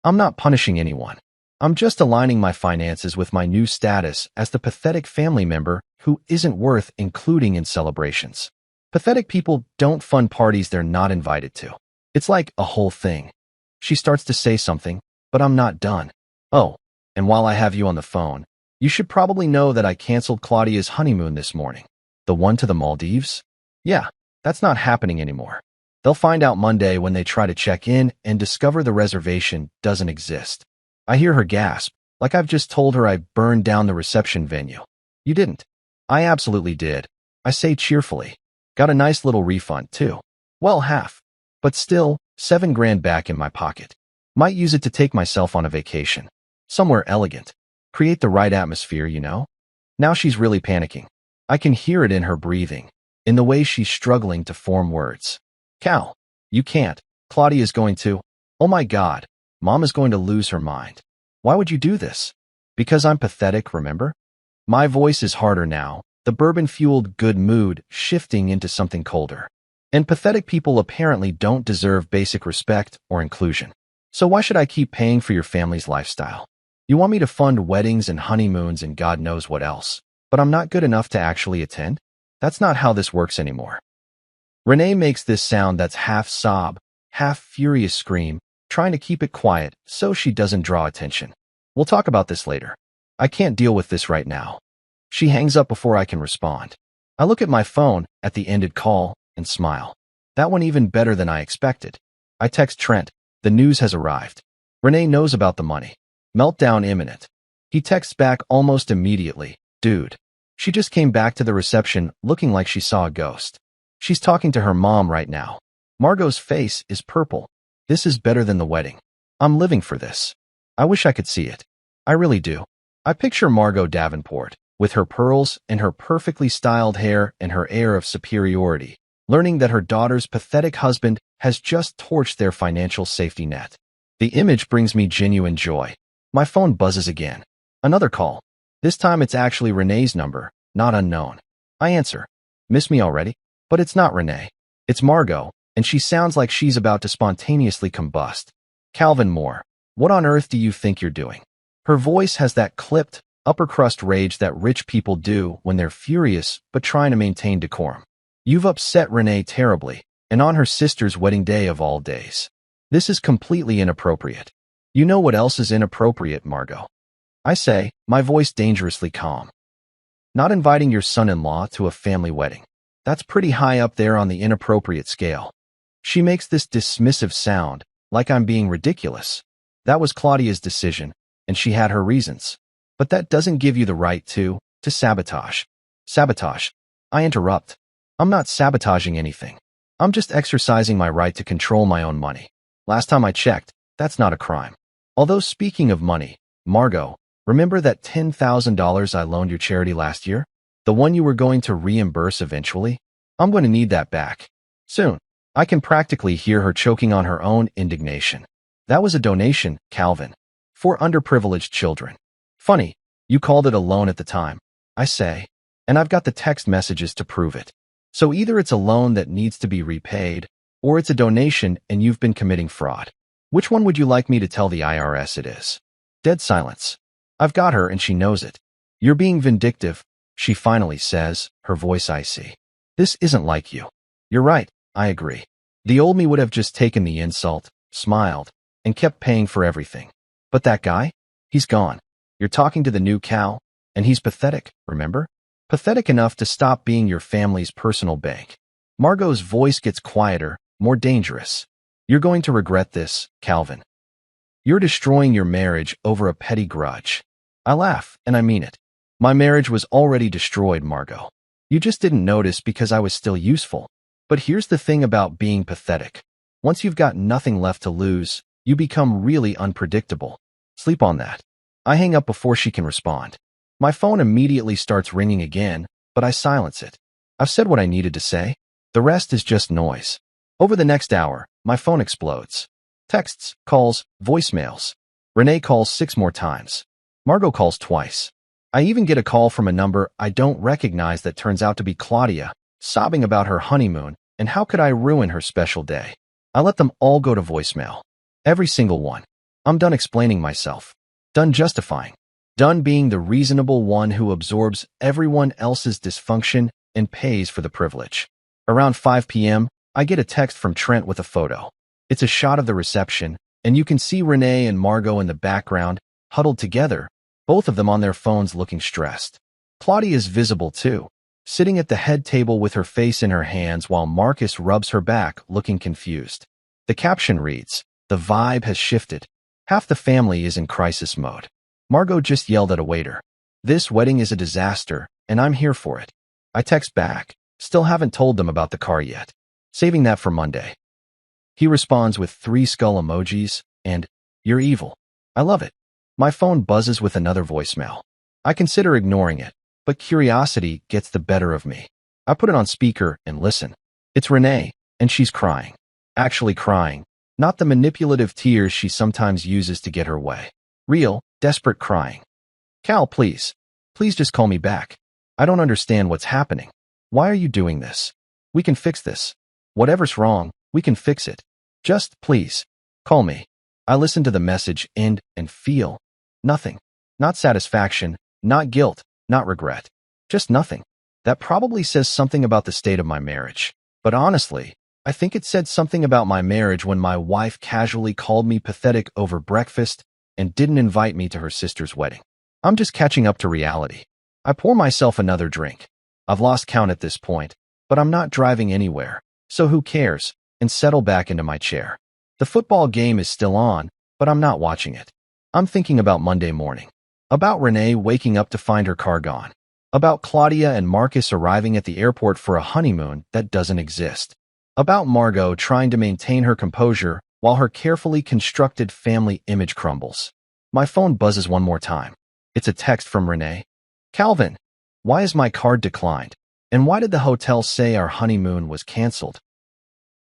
I'm not punishing anyone. I'm just aligning my finances with my new status as the pathetic family member who isn't worth including in celebrations. Pathetic people don't fund parties they're not invited to. It's like a whole thing. She starts to say something, but I'm not done. Oh, and while I have you on the phone, you should probably know that I canceled Claudia's honeymoon this morning. The one to the Maldives? Yeah, that's not happening anymore. They'll find out Monday when they try to check in and discover the reservation doesn't exist. I hear her gasp, like I've just told her I burned down the reception venue. You didn't. I absolutely did. I say cheerfully. Got a nice little refund, too. Well, half. But still, $7,000 back in my pocket. Might use it to take myself on a vacation. Somewhere elegant. Create the right atmosphere, you know? Now she's really panicking. I can hear it in her breathing, in the way she's struggling to form words. Cal, you can't. Claudia's going to. Oh my God, Mom is going to lose her mind. Why would you do this? Because I'm pathetic, remember? My voice is harder now, the bourbon-fueled good mood shifting into something colder. And pathetic people apparently don't deserve basic respect or inclusion. So why should I keep paying for your family's lifestyle? You want me to fund weddings and honeymoons and God knows what else, but I'm not good enough to actually attend? That's not how this works anymore. Renee makes this sound that's half sob, half furious scream, trying to keep it quiet so she doesn't draw attention. We'll talk about this later. I can't deal with this right now. She hangs up before I can respond. I look at my phone at the ended call and smile. That went even better than I expected. I text Trent. The news has arrived. Renee knows about the money. Meltdown imminent. He texts back almost immediately. Dude. She just came back to the reception looking like she saw a ghost. She's talking to her mom right now. Margot's face is purple. This is better than the wedding. I'm living for this. I wish I could see it. I really do. I picture Margot Davenport, with her pearls and her perfectly styled hair and her air of superiority, learning that her daughter's pathetic husband has just torched their financial safety net. The image brings me genuine joy. My phone buzzes again. Another call. This time it's actually Renee's number, not unknown. I answer. Miss me already? But it's not Renee. It's Margot, and she sounds like she's about to spontaneously combust. Calvin Moore, what on earth do you think you're doing? Her voice has that clipped, upper-crust rage that rich people do when they're furious but trying to maintain decorum. You've upset Renee terribly, and on her sister's wedding day of all days. This is completely inappropriate. You know what else is inappropriate, Margot? I say, my voice dangerously calm. Not inviting your son-in-law to a family wedding. That's pretty high up there on the inappropriate scale. She makes this dismissive sound, like I'm being ridiculous. That was Claudia's decision, and she had her reasons. But that doesn't give you the right to sabotage. Sabotage. I interrupt. I'm not sabotaging anything. I'm just exercising my right to control my own money. Last time I checked, that's not a crime. Although speaking of money, Margot, remember that $10,000 I loaned your charity last year? The one you were going to reimburse eventually? I'm going to need that back. Soon. I can practically hear her choking on her own indignation. That was a donation, Calvin. For underprivileged children. Funny, you called it a loan at the time. I say. And I've got the text messages to prove it. So either it's a loan that needs to be repaid, or it's a donation and you've been committing fraud. Which one would you like me to tell the IRS it is? Dead silence. I've got her and she knows it. You're being vindictive, she finally says, her voice icy. This isn't like you. You're right, I agree. The old me would have just taken the insult, smiled, and kept paying for everything. But that guy? He's gone. You're talking to the new Cal, and he's pathetic, remember? Pathetic enough to stop being your family's personal bank. Margot's voice gets quieter, more dangerous. You're going to regret this, Calvin. You're destroying your marriage over a petty grudge. I laugh, and I mean it. My marriage was already destroyed, Margot. You just didn't notice because I was still useful. But here's the thing about being pathetic. Once you've got nothing left to lose, you become really unpredictable. Sleep on that. I hang up before she can respond. My phone immediately starts ringing again, but I silence it. I've said what I needed to say. The rest is just noise. Over the next hour, my phone explodes. Texts, calls, voicemails. Renee calls 6 more times. Margot calls twice. I even get a call from a number I don't recognize that turns out to be Claudia, sobbing about her honeymoon and how could I ruin her special day. I let them all go to voicemail. Every single one. I'm done explaining myself. Done justifying. Done being the reasonable one who absorbs everyone else's dysfunction and pays for the privilege. Around 5 p.m., I get a text from Trent with a photo. It's a shot of the reception, and you can see Renee and Margot in the background, huddled together, both of them on their phones looking stressed. Claudia is visible too, sitting at the head table with her face in her hands while Marcus rubs her back, looking confused. The caption reads, "The vibe has shifted. Half the family is in crisis mode." Margot just yelled at a waiter. "This wedding is a disaster, and I'm here for it." I text back, "Still haven't told them about the car yet. Saving that for Monday." He responds with 3 skull emojis and, "You're evil." I love it. My phone buzzes with another voicemail. I consider ignoring it, but curiosity gets the better of me. I put it on speaker and listen. It's Renee, and she's crying. Actually crying, not the manipulative tears she sometimes uses to get her way. Real, desperate crying. "Cal, please. Please just call me back. I don't understand what's happening. Why are you doing this? We can fix this. Whatever's wrong, we can fix it. Just, please, call me." I listen to the message end and feel nothing. Not satisfaction, not guilt, not regret. Just nothing. That probably says something about the state of my marriage. But honestly, I think it said something about my marriage when my wife casually called me pathetic over breakfast and didn't invite me to her sister's wedding. I'm just catching up to reality. I pour myself another drink. I've lost count at this point, but I'm not driving anywhere, so who cares, and settle back into my chair. The football game is still on, but I'm not watching it. I'm thinking about Monday morning. About Renee waking up to find her car gone. About Claudia and Marcus arriving at the airport for a honeymoon that doesn't exist. About Margot trying to maintain her composure while her carefully constructed family image crumbles. My phone buzzes one more time. It's a text from Renee. "Calvin, why is my card declined? And why did the hotel say our honeymoon was canceled?"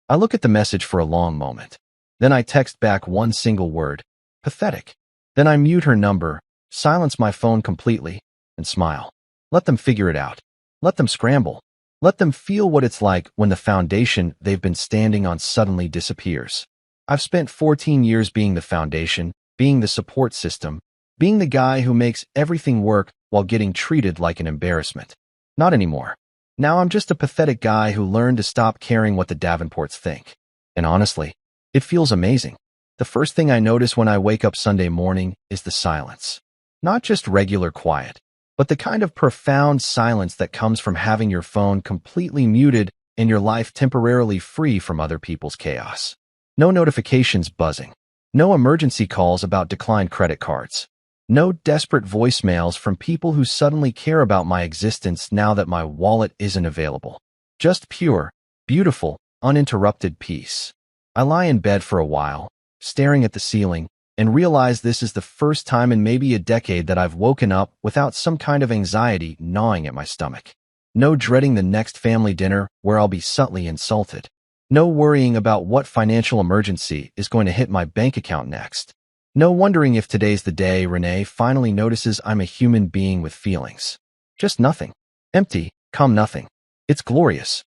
I look at the message for a long moment. Then I text back one single word, "Pathetic." Then I mute her number, silence my phone completely, and smile. Let them figure it out. Let them scramble. Let them feel what it's like when the foundation they've been standing on suddenly disappears. I've spent 14 years being the foundation, being the support system, being the guy who makes everything work while getting treated like an embarrassment. Not anymore. Now I'm just a pathetic guy who learned to stop caring what the Davenports think. And honestly, it feels amazing. The first thing I notice when I wake up Sunday morning is the silence. Not just regular quiet, but the kind of profound silence that comes from having your phone completely muted and your life temporarily free from other people's chaos. No notifications buzzing. No emergency calls about declined credit cards. No desperate voicemails from people who suddenly care about my existence now that my wallet isn't available. Just pure, beautiful, uninterrupted peace. I lie in bed for a while, staring at the ceiling, and realize this is the first time in maybe a decade that I've woken up without some kind of anxiety gnawing at my stomach. No dreading the next family dinner where I'll be subtly insulted. No worrying about what financial emergency is going to hit my bank account next. No wondering if today's the day Renee finally notices I'm a human being with feelings. Just nothing. Empty, calm nothing. It's glorious.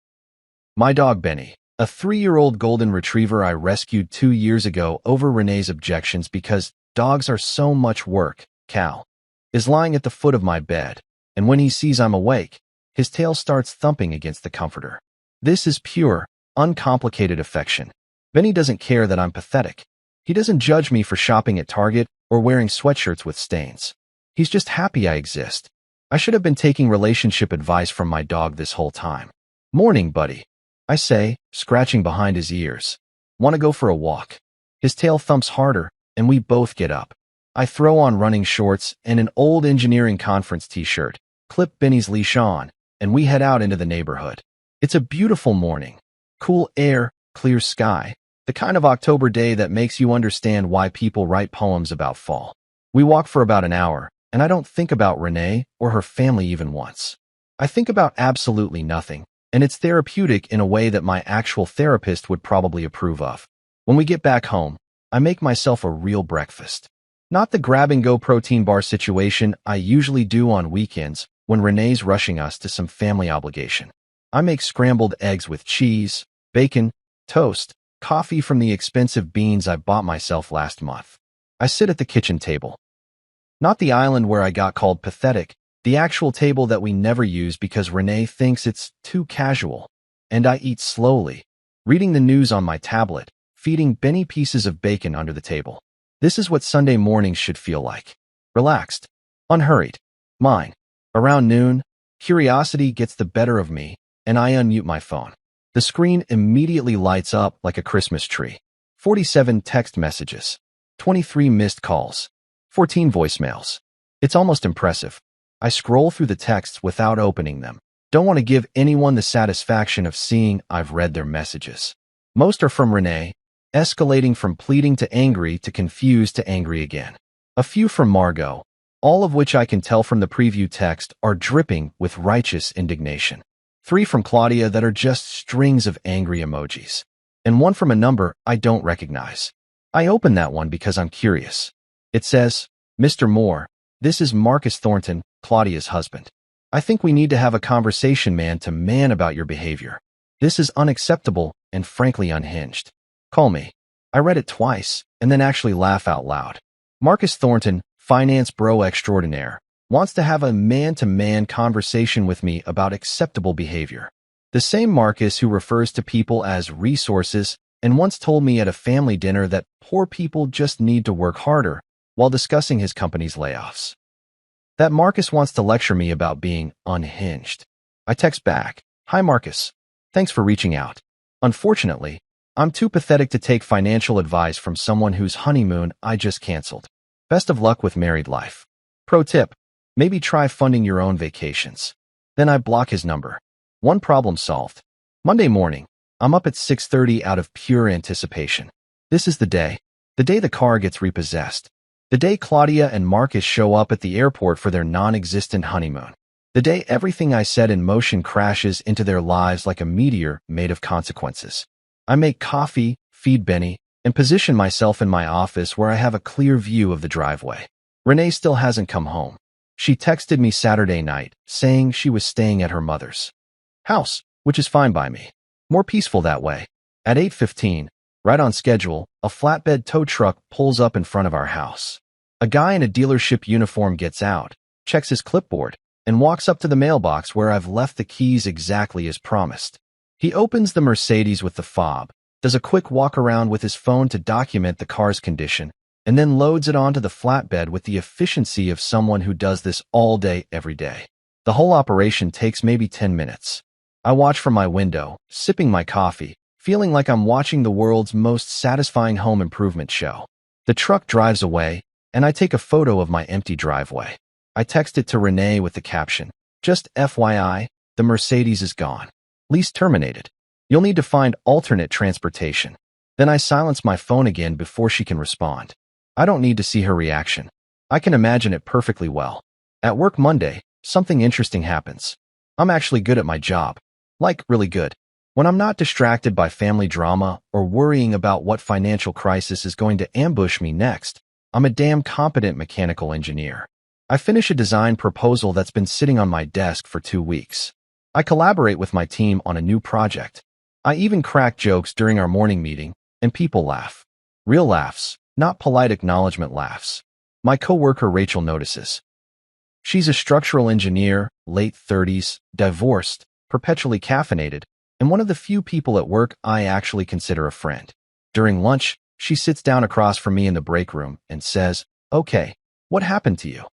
My dog Benny, a 3-year-old golden retriever I rescued 2 years ago over Renee's objections because dogs are so much work, Cal, is lying at the foot of my bed, and when he sees I'm awake, his tail starts thumping against the comforter. This is pure, uncomplicated affection. Benny doesn't care that I'm pathetic. He doesn't judge me for shopping at Target or wearing sweatshirts with stains. He's just happy I exist. I should have been taking relationship advice from my dog this whole time. Morning, buddy, I say, scratching behind his ears. Want to go for a walk? His tail thumps harder, and we both get up. I throw on running shorts and an old engineering conference t-shirt, clip Benny's leash on, and we head out into the neighborhood. It's a beautiful morning. Cool air, clear sky, the kind of October day that makes you understand why people write poems about fall. We walk for about an hour, and I don't think about Renee or her family even once. I think about absolutely nothing, and it's therapeutic in a way that my actual therapist would probably approve of. When we get back home, I make myself a real breakfast. Not the grab-and-go protein bar situation I usually do on weekends when Renee's rushing us to some family obligation. I make scrambled eggs with cheese, bacon, toast, coffee from the expensive beans I bought myself last month. I sit at the kitchen table. Not the island where I got called pathetic, the actual table that we never use because Renee thinks it's too casual. And I eat slowly, reading the news on my tablet, feeding Benny pieces of bacon under the table. This is what Sunday mornings should feel like. Relaxed, unhurried. Mine. Around noon, curiosity gets the better of me, and I unmute my phone. The screen immediately lights up like a Christmas tree. 47 text messages, 23 missed calls, 14 voicemails. It's almost impressive. I scroll through the texts without opening them. Don't want to give anyone the satisfaction of seeing I've read their messages. Most are from Renee, escalating from pleading to angry to confused to angry again. A few from Margot, all of which I can tell from the preview text are dripping with righteous indignation. 3 from Claudia that are just strings of angry emojis. And 1 from a number I don't recognize. I open that one because I'm curious. It says, Mr. Moore, this is Marcus Thornton, Claudia's husband. I think we need to have a conversation man to man about your behavior. This is unacceptable and frankly unhinged. Call me. I read it twice and then actually laugh out loud. Marcus Thornton, finance bro extraordinaire, wants to have a man-to-man conversation with me about acceptable behavior. The same Marcus who refers to people as resources and once told me at a family dinner that poor people just need to work harder while discussing his company's layoffs. That Marcus wants to lecture me about being unhinged. I text back, Hi Marcus, thanks for reaching out. Unfortunately, I'm too pathetic to take financial advice from someone whose honeymoon I just canceled. Best of luck with married life. Pro tip, maybe try funding your own vacations. Then I block his number. One problem solved. Monday morning, I'm up at 6:30 out of pure anticipation. This is the day the car gets repossessed. The day Claudia and Marcus show up at the airport for their non-existent honeymoon. The day everything I set in motion crashes into their lives like a meteor made of consequences. I make coffee, feed Benny, and position myself in my office where I have a clear view of the driveway. Renee still hasn't come home. She texted me Saturday night, saying she was staying at her mother's house, which is fine by me. More peaceful that way. At 8:15, right on schedule, a flatbed tow truck pulls up in front of our house. A guy in a dealership uniform gets out, checks his clipboard, and walks up to the mailbox where I've left the keys exactly as promised. He opens the Mercedes with the fob, does a quick walk around with his phone to document the car's condition, and then loads it onto the flatbed with the efficiency of someone who does this all day, every day. The whole operation takes maybe 10 minutes. I watch from my window, sipping my coffee, feeling like I'm watching the world's most satisfying home improvement show. The truck drives away, and I take a photo of my empty driveway. I text it to Renee with the caption, Just FYI, the Mercedes is gone. Lease terminated. You'll need to find alternate transportation. Then I silence my phone again before she can respond. I don't need to see her reaction. I can imagine it perfectly well. At work Monday, something interesting happens. I'm actually good at my job. Like, really good. When I'm not distracted by family drama or worrying about what financial crisis is going to ambush me next, I'm a damn competent mechanical engineer. I finish a design proposal that's been sitting on my desk for 2 weeks. I collaborate with my team on a new project. I even crack jokes during our morning meeting, and people laugh. Real laughs, not polite acknowledgement laughs. My coworker Rachel notices. She's a structural engineer, late 30s, divorced, perpetually caffeinated, and one of the few people at work I actually consider a friend. During lunch, she sits down across from me in the break room and says, Okay, what happened to you?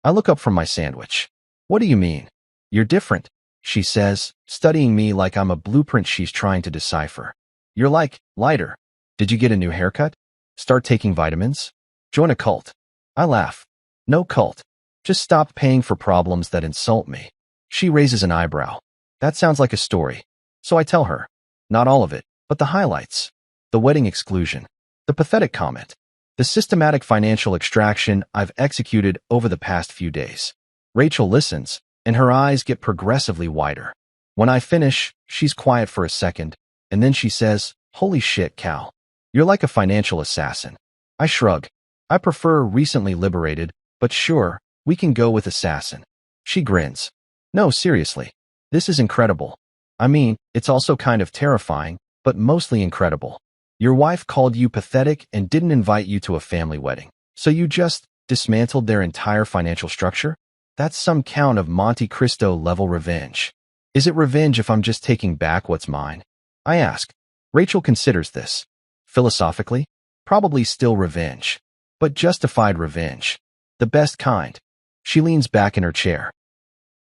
I look up from my sandwich. What do you mean? You're different, she says, studying me like I'm a blueprint she's trying to decipher. You're like, lighter. Did you get a new haircut? Start taking vitamins? Join a cult. I laugh. No cult. Just stop paying for problems that insult me. She raises an eyebrow. That sounds like a story. So I tell her. Not all of it, but the highlights. The wedding exclusion. The pathetic comment. The systematic financial extraction I've executed over the past few days. Rachel listens, and her eyes get progressively wider. When I finish, she's quiet for a second, and then she says, "Holy shit, Cal. You're like a financial assassin." I shrug. I prefer recently liberated, but sure, we can go with assassin. She grins. No, seriously. This is incredible. I mean, it's also kind of terrifying, but mostly incredible. Your wife called you pathetic and didn't invite you to a family wedding. So you just dismantled their entire financial structure? That's some Count of Monte Cristo level revenge. Is it revenge if I'm just taking back what's mine? I ask. Rachel considers this. Philosophically, probably still revenge. But justified revenge. The best kind. She leans back in her chair.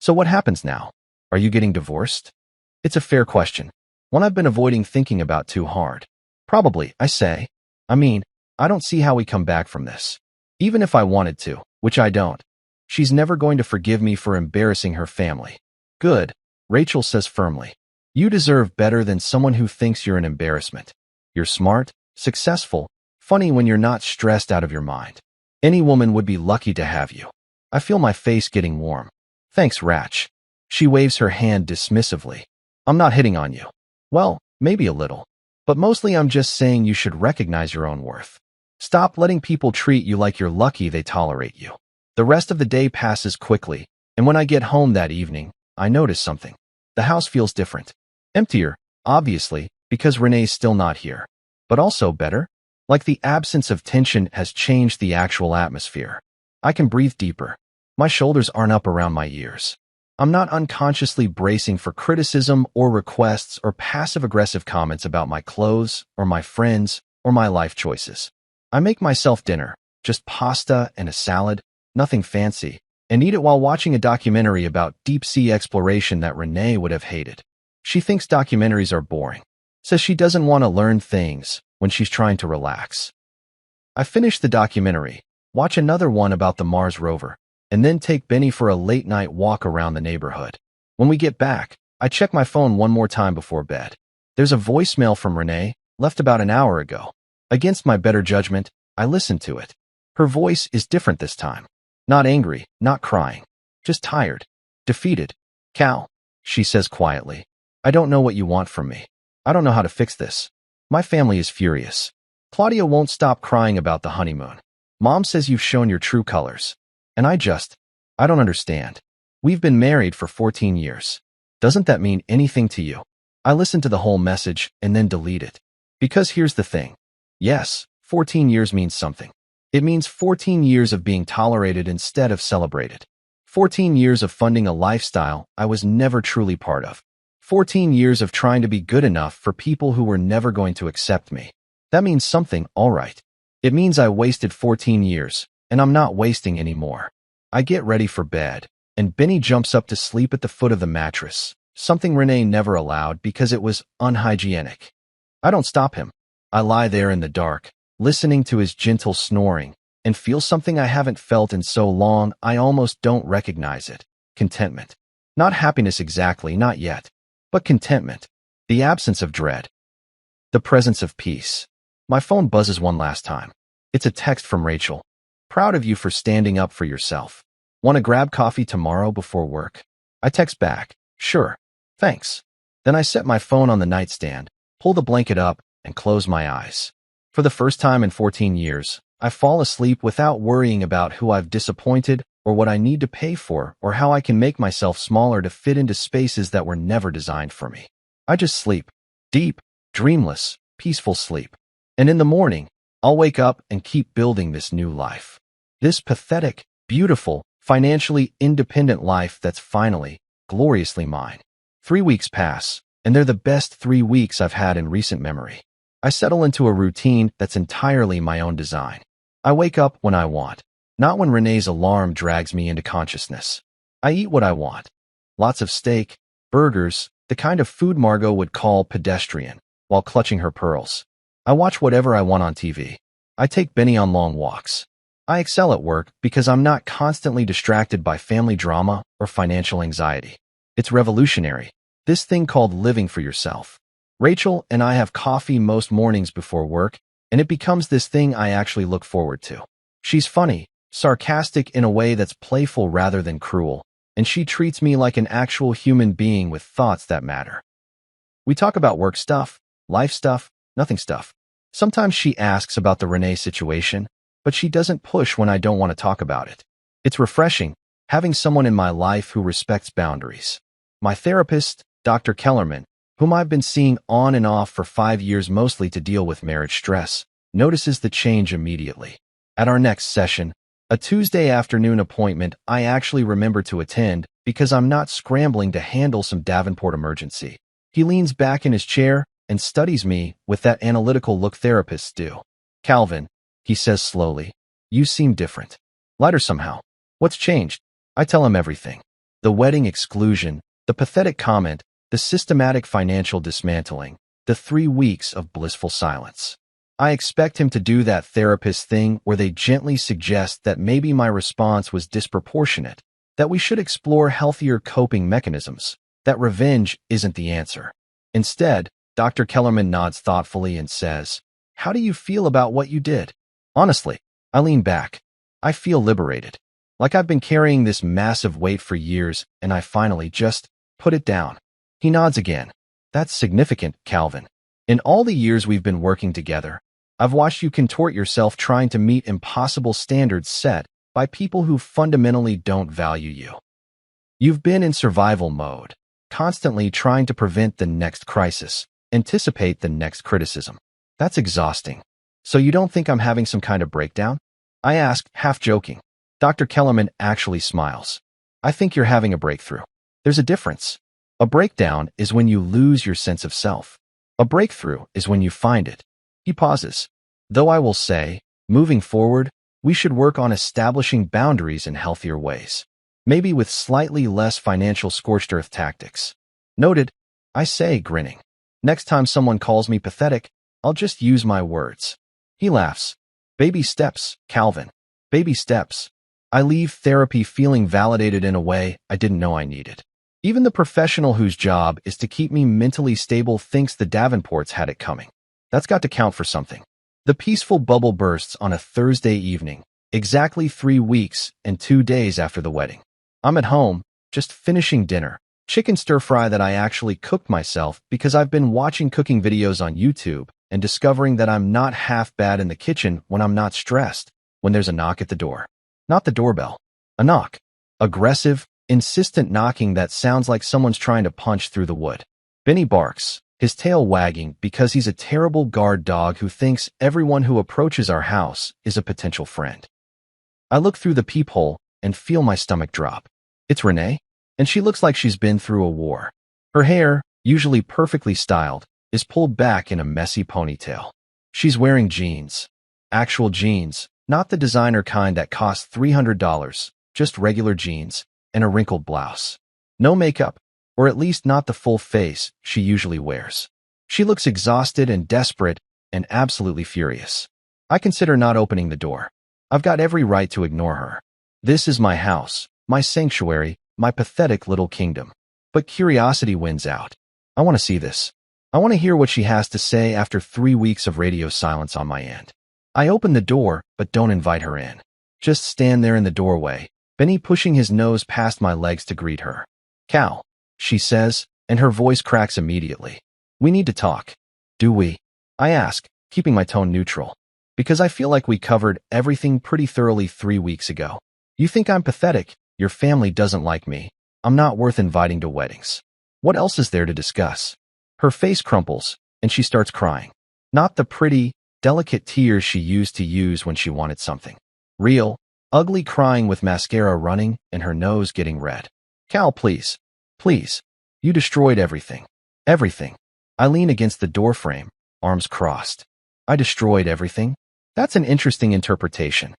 So what happens now? Are you getting divorced? It's a fair question. One I've been avoiding thinking about too hard. Probably, I say. I mean, I don't see how we come back from this. Even if I wanted to, which I don't. She's never going to forgive me for embarrassing her family. Good, Rachel says firmly. You deserve better than someone who thinks you're an embarrassment. You're smart, successful, funny when you're not stressed out of your mind. Any woman would be lucky to have you. I feel my face getting warm. Thanks, Rach. She waves her hand dismissively. I'm not hitting on you. Well, maybe a little. But mostly I'm just saying you should recognize your own worth. Stop letting people treat you like you're lucky they tolerate you. The rest of the day passes quickly, and when I get home that evening, I notice something. The house feels different. Emptier, obviously, because Renee's still not here. But also better. Like the absence of tension has changed the actual atmosphere. I can breathe deeper. My shoulders aren't up around my ears. I'm not unconsciously bracing for criticism or requests or passive-aggressive comments about my clothes or my friends or my life choices. I make myself dinner, just pasta and a salad, nothing fancy, and eat it while watching a documentary about deep-sea exploration that Renee would have hated. She thinks documentaries are boring, says she doesn't want to learn things when she's trying to relax. I finish the documentary, watch another one about the Mars rover, and then take Benny for a late-night walk around the neighborhood. When we get back, I check my phone one more time before bed. There's a voicemail from Renee, left about an hour ago. Against my better judgment, I listen to it. Her voice is different this time. Not angry, not crying. Just tired. Defeated. Cal, she says quietly. I don't know what you want from me. I don't know how to fix this. My family is furious. Claudia won't stop crying about the honeymoon. Mom says you've shown your true colors. And I don't understand. We've been married for 14 years. Doesn't that mean anything to you? I listen to the whole message and then delete it. Because here's the thing. Yes, 14 years means something. It means 14 years of being tolerated instead of celebrated. 14 years of funding a lifestyle I was never truly part of. 14 years of trying to be good enough for people who were never going to accept me. That means something, all right. It means I wasted 14 years, and I'm not wasting any more. I get ready for bed, and Benny jumps up to sleep at the foot of the mattress, something Renee never allowed because it was unhygienic. I don't stop him. I lie there in the dark, listening to his gentle snoring, and feel something I haven't felt in so long I almost don't recognize it. Contentment. Not happiness exactly, not yet. But contentment. The absence of dread. The presence of peace. My phone buzzes one last time. It's a text from Rachel. Proud of you for standing up for yourself. Want to grab coffee tomorrow before work? I text back. Sure. Thanks. Then I set my phone on the nightstand, pull the blanket up, and close my eyes. For the first time in 14 years, I fall asleep without worrying about who I've disappointed or what I need to pay for or how I can make myself smaller to fit into spaces that were never designed for me. I just sleep. Deep, dreamless, peaceful sleep. And in the morning, I'll wake up and keep building this new life. This pathetic, beautiful, financially independent life that's finally, gloriously mine. 3 weeks pass, and they're the best 3 weeks I've had in recent memory. I settle into a routine that's entirely my own design. I wake up when I want, not when Renee's alarm drags me into consciousness. I eat what I want. Lots of steak, burgers, the kind of food Margot would call pedestrian, while clutching her pearls. I watch whatever I want on TV. I take Benny on long walks. I excel at work because I'm not constantly distracted by family drama or financial anxiety. It's revolutionary, this thing called living for yourself. Rachel and I have coffee most mornings before work, and it becomes this thing I actually look forward to. She's funny, sarcastic in a way that's playful rather than cruel, and she treats me like an actual human being with thoughts that matter. We talk about work stuff, life stuff, nothing stuff. Sometimes she asks about the Renee situation, but she doesn't push when I don't want to talk about it. It's refreshing, having someone in my life who respects boundaries. My therapist, Dr. Kellerman, whom I've been seeing on and off for 5 years mostly to deal with marriage stress, notices the change immediately. At our next session, a Tuesday afternoon appointment I actually remember to attend because I'm not scrambling to handle some Davenport emergency. He leans back in his chair and studies me with that analytical look therapists do. "Calvin," he says slowly, "you seem different. Lighter somehow. What's changed?" I tell him everything. The wedding exclusion, the pathetic comment, the systematic financial dismantling, the 3 weeks of blissful silence. I expect him to do that therapist thing where they gently suggest that maybe my response was disproportionate, that we should explore healthier coping mechanisms, that revenge isn't the answer. Instead, Dr. Kellerman nods thoughtfully and says, "How do you feel about what you did?" Honestly, I lean back. I feel liberated. Like I've been carrying this massive weight for years and I finally just put it down. He nods again. "That's significant, Calvin. In all the years we've been working together, I've watched you contort yourself trying to meet impossible standards set by people who fundamentally don't value you. You've been in survival mode, constantly trying to prevent the next crisis, anticipate the next criticism. That's exhausting. So you don't think I'm having some kind of breakdown?" I ask, half joking. Dr. Kellerman actually smiles. "I think you're having a breakthrough. There's a difference. A breakdown is when you lose your sense of self. A breakthrough is when you find it." He pauses. "Though I will say, moving forward, we should work on establishing boundaries in healthier ways. Maybe with slightly less financial scorched earth tactics." "Noted," I say, grinning. "Next time someone calls me pathetic, I'll just use my words." He laughs. "Baby steps, Calvin. Baby steps." I leave therapy feeling validated in a way I didn't know I needed. Even the professional whose job is to keep me mentally stable thinks the Davenports had it coming. That's got to count for something. The peaceful bubble bursts on a Thursday evening, exactly 3 weeks and 2 days after the wedding. I'm at home, just finishing dinner. Chicken stir-fry that I actually cooked myself because I've been watching cooking videos on YouTube and discovering that I'm not half bad in the kitchen when I'm not stressed, when there's a knock at the door. Not the doorbell. A knock. Aggressive, insistent knocking that sounds like someone's trying to punch through the wood. Benny barks, his tail wagging because he's a terrible guard dog who thinks everyone who approaches our house is a potential friend. I look through the peephole and feel my stomach drop. It's Renee, and she looks like she's been through a war. Her hair, usually perfectly styled, is pulled back in a messy ponytail. She's wearing jeans. Actual jeans, not the designer kind that cost $300, just regular jeans and a wrinkled blouse. No makeup, or at least not the full face she usually wears. She looks exhausted and desperate and absolutely furious. I consider not opening the door. I've got every right to ignore her. This is my house, my sanctuary, my pathetic little kingdom. But curiosity wins out. I want to see this. I want to hear what she has to say after 3 weeks of radio silence on my end. I open the door, but don't invite her in. Just stand there in the doorway, Benny pushing his nose past my legs to greet her. "Cal," she says, and her voice cracks immediately. "We need to talk." "Do we?" I ask, keeping my tone neutral. "Because I feel like we covered everything pretty thoroughly 3 weeks ago. You think I'm pathetic, your family doesn't like me, I'm not worth inviting to weddings. What else is there to discuss?" Her face crumples, and she starts crying. Not the pretty, delicate tears she used to use when she wanted something. Real, ugly crying with mascara running and her nose getting red. "Cal, please. Please. You destroyed everything. Everything." I lean against the doorframe, arms crossed. "I destroyed everything?" That's an interesting interpretation.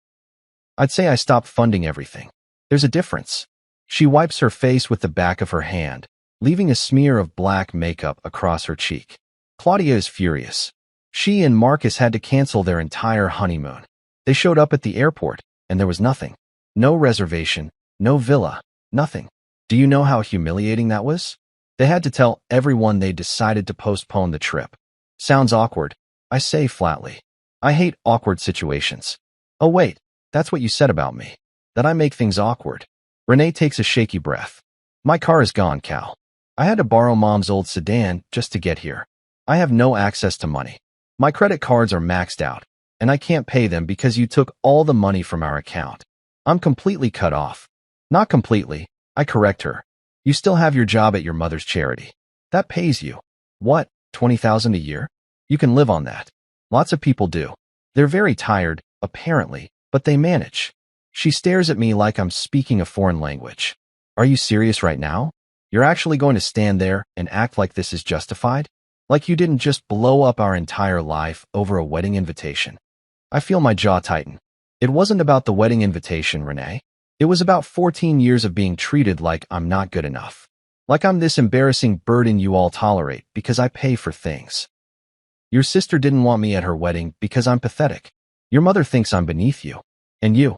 I'd say I stopped funding everything. There's a difference. She wipes her face with the back of her hand, leaving a smear of black makeup across her cheek. Claudia is furious. She and Marcus had to cancel their entire honeymoon. They showed up at the airport, and there was nothing. No reservation, no villa, nothing. Do you know how humiliating that was? They had to tell everyone they decided to postpone the trip. Sounds awkward, I say flatly. I hate awkward situations. Oh wait, that's what you said about me. That I make things awkward. Renee takes a shaky breath. My car is gone, Cal. I had to borrow Mom's old sedan just to get here. I have no access to money. My credit cards are maxed out, and I can't pay them because you took all the money from our account. I'm completely cut off. Not completely, I correct her. You still have your job at your mother's charity. That pays you. What, $20,000 a year? You can live on that. Lots of people do. They're very tired, apparently, but they manage. She stares at me like I'm speaking a foreign language. Are you serious right now? You're actually going to stand there and act like this is justified? Like you didn't just blow up our entire life over a wedding invitation. I feel my jaw tighten. It wasn't about the wedding invitation, Renee. It was about 14 years of being treated like I'm not good enough. Like I'm this embarrassing burden you all tolerate because I pay for things. Your sister didn't want me at her wedding because I'm pathetic. Your mother thinks I'm beneath you. And you.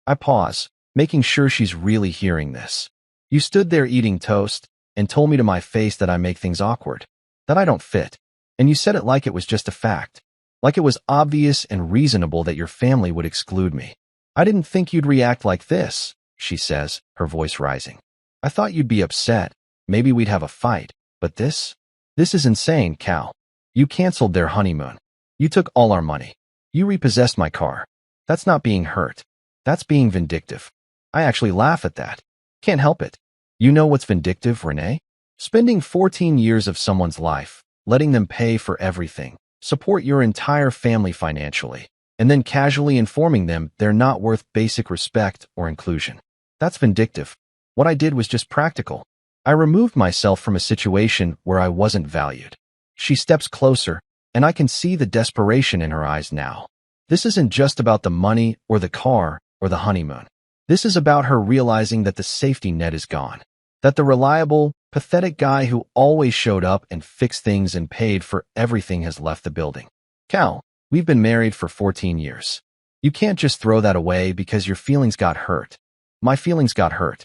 I pause, making sure she's really hearing this. You stood there eating toast and told me to my face that I make things awkward. That I don't fit. And you said it like it was just a fact. Like it was obvious and reasonable that your family would exclude me. I didn't think you'd react like this, she says, her voice rising. I thought you'd be upset. Maybe we'd have a fight. But this? This is insane, Cal. You canceled their honeymoon. You took all our money. You repossessed my car. That's not being hurt. That's being vindictive. I actually laugh at that. Can't help it. You know what's vindictive, Renee? Spending 14 years of someone's life, letting them pay for everything, support your entire family financially, and then casually informing them they're not worth basic respect or inclusion. That's vindictive. What I did was just practical. I removed myself from a situation where I wasn't valued. She steps closer, and I can see the desperation in her eyes now. This isn't just about the money or the car or the honeymoon. This is about her realizing that the safety net is gone. That the reliable, pathetic guy who always showed up and fixed things and paid for everything has left the building. Cal, we've been married for 14 years. You can't just throw that away because your feelings got hurt. My feelings got hurt.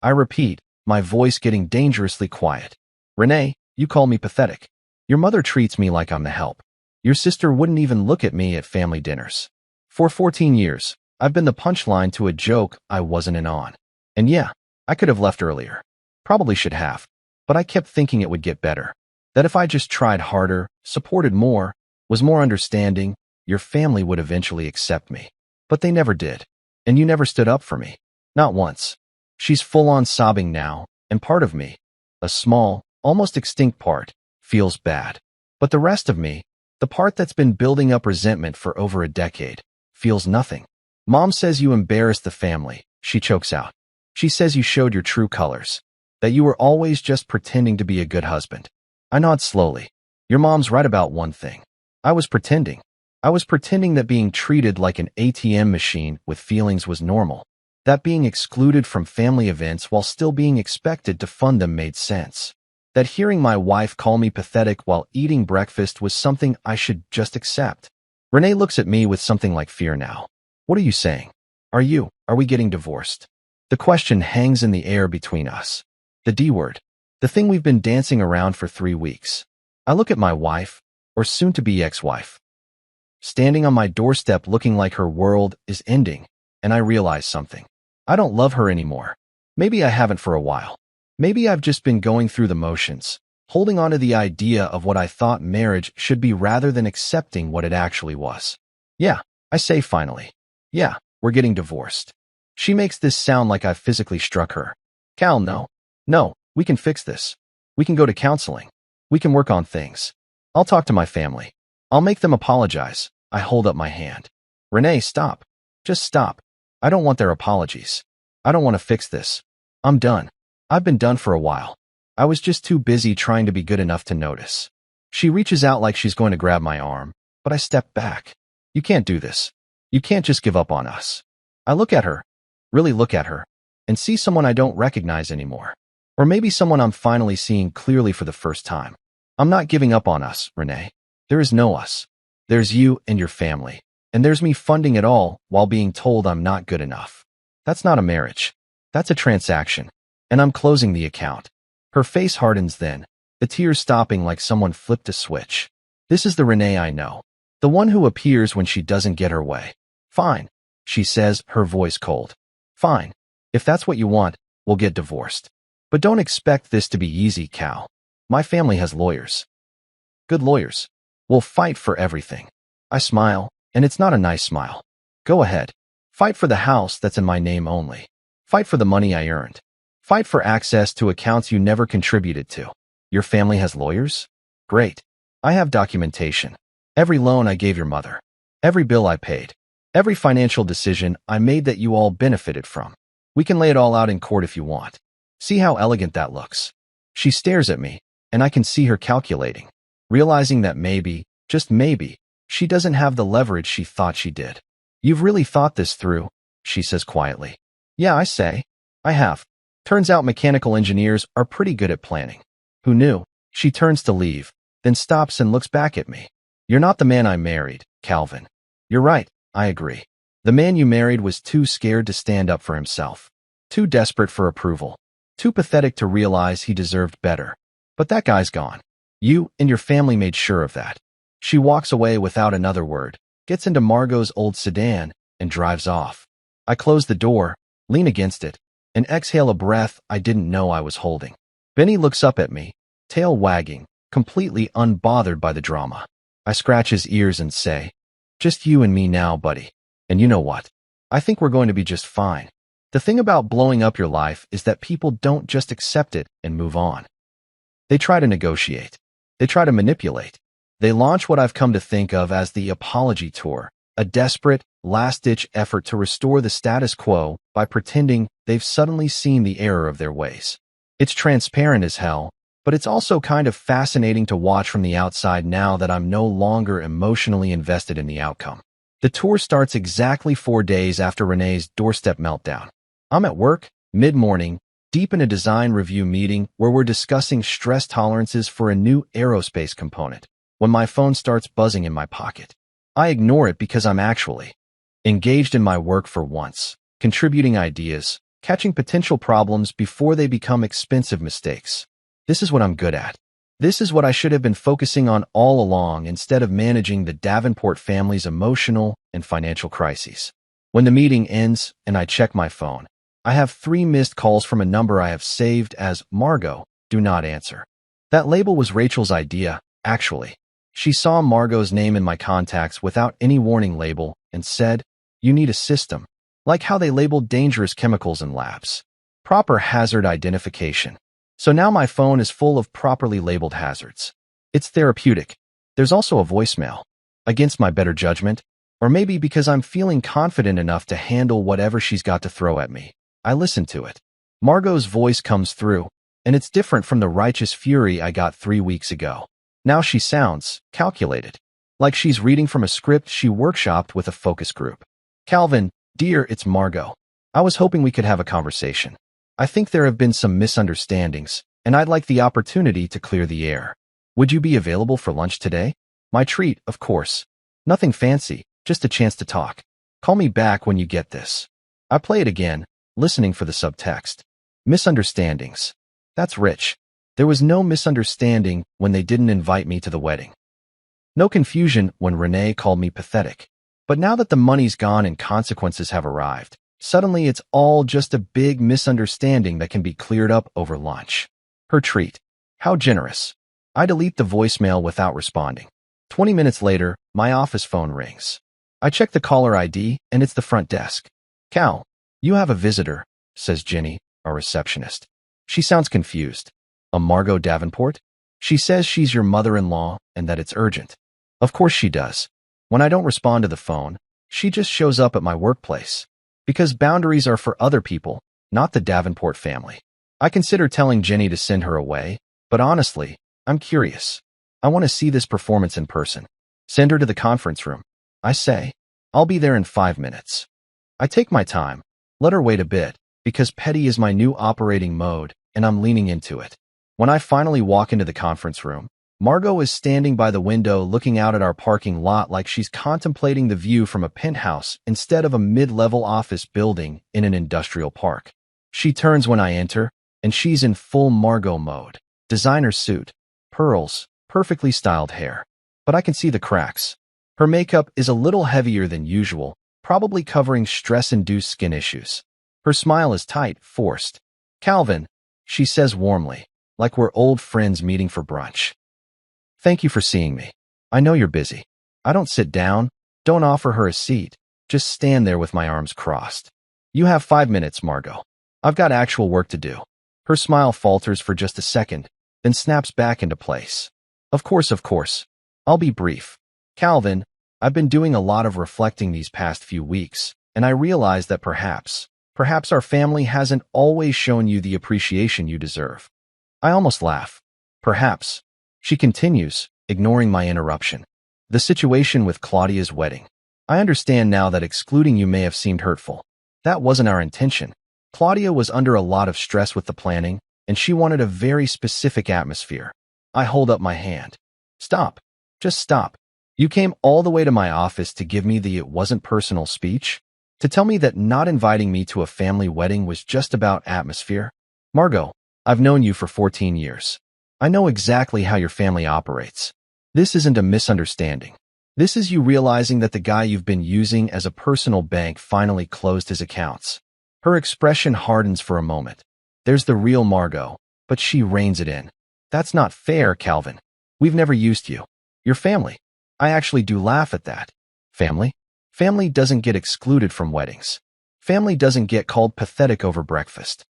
I repeat, my voice getting dangerously quiet. Renee, you call me pathetic. Your mother treats me like I'm the help. Your sister wouldn't even look at me at family dinners. For 14 years, I've been the punchline to a joke I wasn't in on. And yeah, I could have left earlier. Probably should have. But I kept thinking it would get better. That if I just tried harder, supported more, was more understanding, your family would eventually accept me. But they never did. And you never stood up for me. Not once. She's full-on sobbing now, and part of me, a small, almost extinct part, feels bad. But the rest of me, the part that's been building up resentment for over a decade, feels nothing. Mom says you embarrassed the family, she chokes out. She says you showed your true colors. That you were always just pretending to be a good husband. I nod slowly. Your mom's right about one thing. I was pretending. I was pretending that being treated like an ATM machine with feelings was normal. That being excluded from family events while still being expected to fund them made sense. That hearing my wife call me pathetic while eating breakfast was something I should just accept. Renee looks at me with something like fear now. What are you saying? Are we getting divorced? The question hangs in the air between us. The D word. The thing we've been dancing around for 3 weeks. I look at my wife, or soon-to-be ex-wife, standing on my doorstep looking like her world is ending, and I realize something. I don't love her anymore. Maybe I haven't for a while. Maybe I've just been going through the motions, holding on to the idea of what I thought marriage should be rather than accepting what it actually was. Yeah, I say finally. Yeah, we're getting divorced. She makes this sound like I've physically struck her. Cal, no. No, we can fix this. We can go to counseling. We can work on things. I'll talk to my family. I'll make them apologize. I hold up my hand. Renee, stop. Just stop. I don't want their apologies. I don't want to fix this. I'm done. I've been done for a while. I was just too busy trying to be good enough to notice. She reaches out like she's going to grab my arm, but I step back. You can't do this. You can't just give up on us. I look at her, really look at her, and see someone I don't recognize anymore. Or maybe someone I'm finally seeing clearly for the first time. I'm not giving up on us, Renee. There is no us. There's you and your family. And there's me funding it all while being told I'm not good enough. That's not a marriage. That's a transaction. And I'm closing the account. Her face hardens then, the tears stopping like someone flipped a switch. This is the Renee I know. The one who appears when she doesn't get her way. Fine, she says, her voice cold. Fine. If that's what you want, we'll get divorced. But don't expect this to be easy, Cal. My family has lawyers. Good lawyers. We'll fight for everything. I smile, and it's not a nice smile. Go ahead. Fight for the house that's in my name only. Fight for the money I earned. Fight for access to accounts you never contributed to. Your family has lawyers? Great. I have documentation. Every loan I gave your mother. Every bill I paid. Every financial decision I made that you all benefited from. We can lay it all out in court if you want. See how elegant that looks. She stares at me, and I can see her calculating, realizing that maybe, just maybe, she doesn't have the leverage she thought she did. You've really thought this through, she says quietly. Yeah, I say. I have. Turns out mechanical engineers are pretty good at planning. Who knew? She turns to leave, then stops and looks back at me. You're not the man I married, Calvin. You're right, I agree. The man you married was too scared to stand up for himself. Too desperate for approval. Too pathetic to realize he deserved better. But that guy's gone. You and your family made sure of that. She walks away without another word, gets into Margot's old sedan, and drives off. I close the door, lean against it, and exhale a breath I didn't know I was holding. Benny looks up at me, tail wagging, completely unbothered by the drama. I scratch his ears and say, just you and me now, buddy. And you know what? I think we're going to be just fine. The thing about blowing up your life is that people don't just accept it and move on. They try to negotiate. They try to manipulate. They launch what I've come to think of as the apology tour, a desperate, last-ditch effort to restore the status quo by pretending they've suddenly seen the error of their ways. It's transparent as hell, but it's also kind of fascinating to watch from the outside now that I'm no longer emotionally invested in the outcome. The tour starts exactly 4 days after Renee's doorstep meltdown. I'm at work, mid-morning, deep in a design review meeting where we're discussing stress tolerances for a new aerospace component, when my phone starts buzzing in my pocket. I ignore it because I'm actually engaged in my work for once, contributing ideas, catching potential problems before they become expensive mistakes. This is what I'm good at. This is what I should have been focusing on all along instead of managing the Davenport family's emotional and financial crises. When the meeting ends and I check my phone, I have 3 missed calls from a number I have saved as Margot, do not answer. That label was Rachel's idea, actually. She saw Margot's name in my contacts without any warning label and said, you need a system, like how they labeled dangerous chemicals in labs. Proper hazard identification. So now my phone is full of properly labeled hazards. It's therapeutic. There's also a voicemail. Against my better judgment, or maybe because I'm feeling confident enough to handle whatever she's got to throw at me. I listen to it. Margot's voice comes through, and it's different from the righteous fury I got 3 weeks ago. Now she sounds calculated, like she's reading from a script she workshopped with a focus group. Calvin, dear, it's Margot. I was hoping we could have a conversation. I think there have been some misunderstandings, and I'd like the opportunity to clear the air. Would you be available for lunch today? My treat, of course. Nothing fancy, just a chance to talk. Call me back when you get this. I play it again, listening for the subtext. Misunderstandings. That's rich. There was no misunderstanding when they didn't invite me to the wedding. No confusion when Renee called me pathetic. But now that the money's gone and consequences have arrived, suddenly it's all just a big misunderstanding that can be cleared up over lunch. Her treat. How generous. I delete the voicemail without responding. 20 minutes later, my office phone rings. I check the caller ID, and it's the front desk. Cal, you have a visitor, says Jenny, our receptionist. She sounds confused. A Margot Davenport? She says she's your mother-in-law and that it's urgent. Of course she does. When I don't respond to the phone, she just shows up at my workplace. Because boundaries are for other people, not the Davenport family. I consider telling Jenny to send her away, but honestly, I'm curious. I want to see this performance in person. Send her to the conference room. I say, I'll be there in 5 minutes. I take my time, let her wait a bit, Because petty is my new operating mode, and I'm leaning into it. When I finally walk into the conference room, Margot is standing by the window looking out at our parking lot like she's contemplating the view from a penthouse instead of a mid-level office building in an industrial park. She turns when I enter, and she's in full Margot mode. Designer suit, pearls, perfectly styled hair. But I can see the cracks. Her makeup is a little heavier than usual, probably covering stress-induced skin issues. Her smile is tight, forced. "Calvin," she says warmly, like we're old friends meeting for brunch. "Thank you for seeing me. I know you're busy." I don't sit down, don't offer her a seat, just stand there with my arms crossed. "You have 5 minutes, Margot. I've got actual work to do." Her smile falters for just a second, then snaps back into place. Of course. I'll be brief. "Calvin, I've been doing a lot of reflecting these past few weeks, and I realize that perhaps our family hasn't always shown you the appreciation you deserve." I almost laugh. "Perhaps." She continues, ignoring my interruption. "The situation with Claudia's wedding. I understand now that excluding you may have seemed hurtful. That wasn't our intention. Claudia was under a lot of stress with the planning, and she wanted a very specific atmosphere." I hold up my hand. "Stop. Just stop. You came all the way to my office to give me the "it wasn't personal" speech? To tell me that not inviting me to a family wedding was just about atmosphere? Margot, I've known you for 14 years. I know exactly how your family operates. This isn't a misunderstanding. This is you realizing that the guy you've been using as a personal bank finally closed his accounts." Her expression hardens for a moment. There's the real Margot, but she reins it in. "That's not fair, Calvin. We've never used you. Your family." I actually do laugh at that. Family? Family doesn't get excluded from weddings. Family doesn't get called pathetic over breakfast.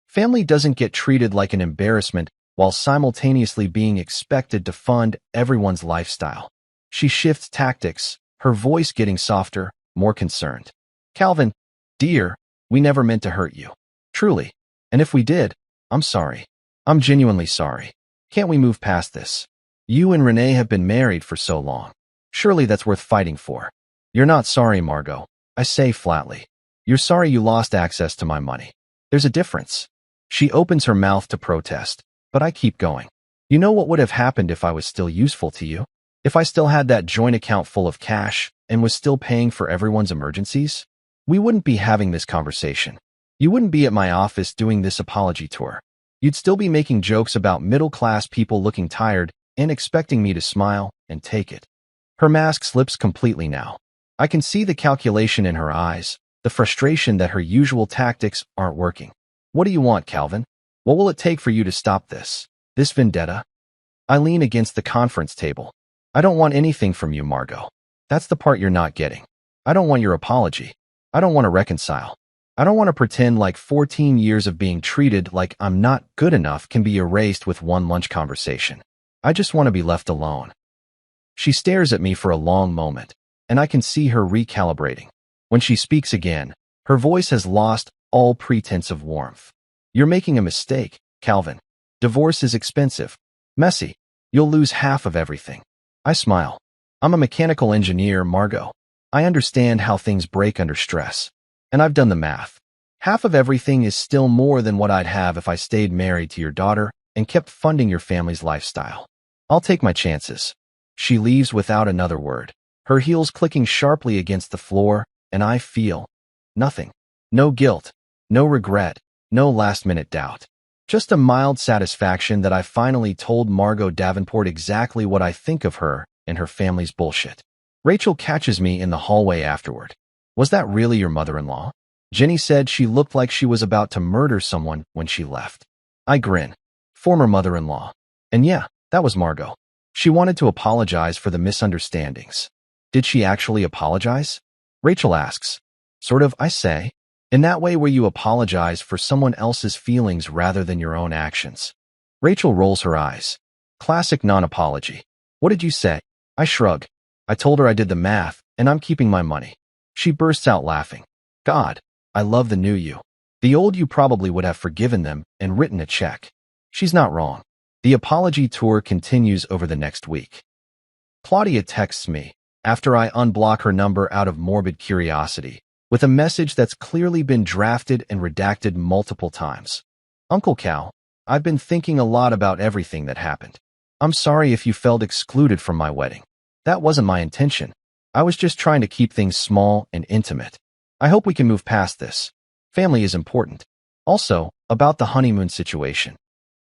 Family doesn't get treated like an embarrassment while simultaneously being expected to fund everyone's lifestyle. She shifts tactics, her voice getting softer, more concerned. "Calvin, dear, we never meant to hurt you. Truly. And if we did, I'm sorry. I'm genuinely sorry. Can't we move past this? You and Renee have been married for so long. Surely that's worth fighting for." "You're not sorry, Margot," I say flatly. "You're sorry you lost access to my money. There's a difference." She opens her mouth to protest, but I keep going. "You know what would have happened if I was still useful to you? If I still had that joint account full of cash and was still paying for everyone's emergencies? We wouldn't be having this conversation. You wouldn't be at my office doing this apology tour. You'd still be making jokes about middle-class people looking tired and expecting me to smile and take it." Her mask slips completely now. I can see the calculation in her eyes, the frustration that her usual tactics aren't working. "What do you want, Calvin? What will it take for you to stop this vendetta?" I lean against the conference table. "I don't want anything from you, Margot. That's the part you're not getting. I don't want your apology. I don't want to reconcile. I don't want to pretend like 14 years of being treated like I'm not good enough can be erased with one lunch conversation. I just want to be left alone." She stares at me for a long moment, and I can see her recalibrating. When she speaks again, her voice has lost all pretense of warmth. "You're making a mistake, Calvin. Divorce is expensive, messy. You'll lose half of everything." I smile. "I'm a mechanical engineer, Margot. I understand how things break under stress. And I've done the math. Half of everything is still more than what I'd have if I stayed married to your daughter and kept funding your family's lifestyle. I'll take my chances." She leaves without another word, her heels clicking sharply against the floor, and I feel nothing. No guilt, no regret, no last-minute doubt. Just a mild satisfaction that I finally told Margot Davenport exactly what I think of her and her family's bullshit. Rachel catches me in the hallway afterward. "Was that really your mother-in-law? Jenny said she looked like she was about to murder someone when she left." I grin. Former mother-in-law. And yeah, that was Margot. She wanted to apologize for the misunderstandings. Did she actually apologize? Rachel asks. Sort of, I say. In that way where you apologize for someone else's feelings rather than your own actions. Rachel rolls her eyes. Classic non-apology. What did you say? I shrug. I told her I did the math, and I'm keeping my money. She bursts out laughing. God, I love the new you. The old you probably would have forgiven them and written a check. She's not wrong. The apology tour continues over the next week. Claudia texts me, after I unblock her number out of morbid curiosity. with a message that's clearly been drafted and redacted multiple times. Uncle Cal, I've been thinking a lot about everything that happened. I'm sorry if you felt excluded from my wedding. That wasn't my intention. I was just trying to keep things small and intimate. I hope we can move past this. Family is important. Also, about the honeymoon situation.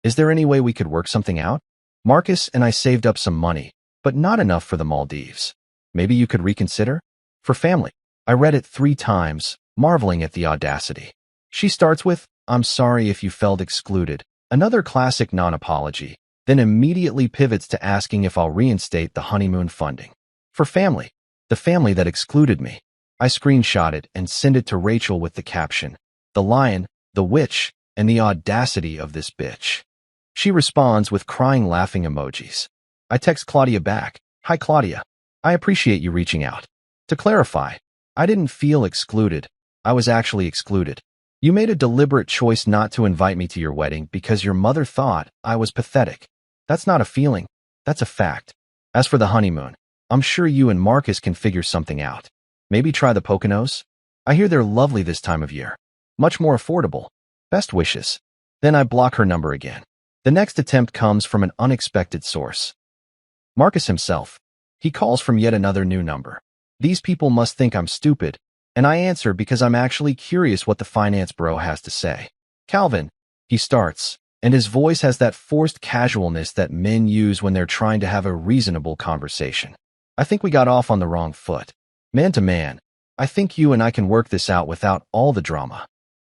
Is there any way we could work something out? Marcus and I saved up some money, but not enough for the Maldives. Maybe you could reconsider? For family. I read it 3 times, marveling at the audacity. She starts with, I'm sorry if you felt excluded, another classic non-apology, then immediately pivots to asking if I'll reinstate the honeymoon funding. For family. The family that excluded me. I screenshot it and send it to Rachel with the caption, the lion, the witch, and the audacity of this bitch. She responds with crying laughing emojis. I text Claudia back, Hi Claudia. I appreciate you reaching out. To clarify, I didn't feel excluded. I was actually excluded. You made a deliberate choice not to invite me to your wedding because your mother thought I was pathetic. That's not a feeling. That's a fact. As for the honeymoon, I'm sure you and Marcus can figure something out. Maybe try the Poconos? I hear they're lovely this time of year. Much more affordable. Best wishes. Then I block her number again. The next attempt comes from an unexpected source. Marcus himself. He calls from yet another new number. These people must think I'm stupid, and I answer because I'm actually curious what the finance bro has to say. Calvin, he starts, and his voice has that forced casualness that men use when they're trying to have a reasonable conversation. I think we got off on the wrong foot. Man to man, I think you and I can work this out without all the drama.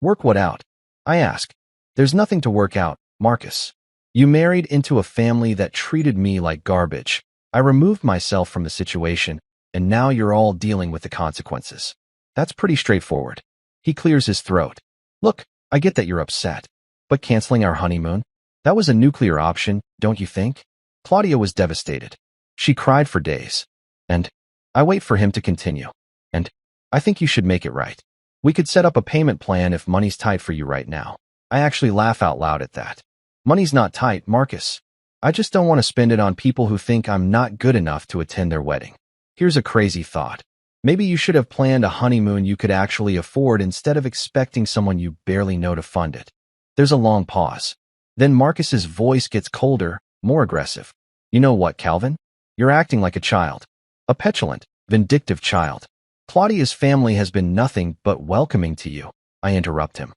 Work what out? I ask. There's nothing to work out, Marcus. You married into a family that treated me like garbage. I removed myself from the situation, and now you're all dealing with the consequences. That's pretty straightforward. He clears his throat. Look, I get that you're upset, but canceling our honeymoon? That was a nuclear option, don't you think? Claudia was devastated. She cried for days. And I wait for him to continue. And I think you should make it right. We could set up a payment plan if money's tight for you right now. I actually laugh out loud at that. Money's not tight, Marcus. I just don't want to spend it on people who think I'm not good enough to attend their wedding. Here's a crazy thought. Maybe you should have planned a honeymoon you could actually afford instead of expecting someone you barely know to fund it. There's a long pause. Then Marcus's voice gets colder, more aggressive. You know what, Calvin? You're acting like a child. A petulant, vindictive child. Claudia's family has been nothing but welcoming to you. I interrupt him.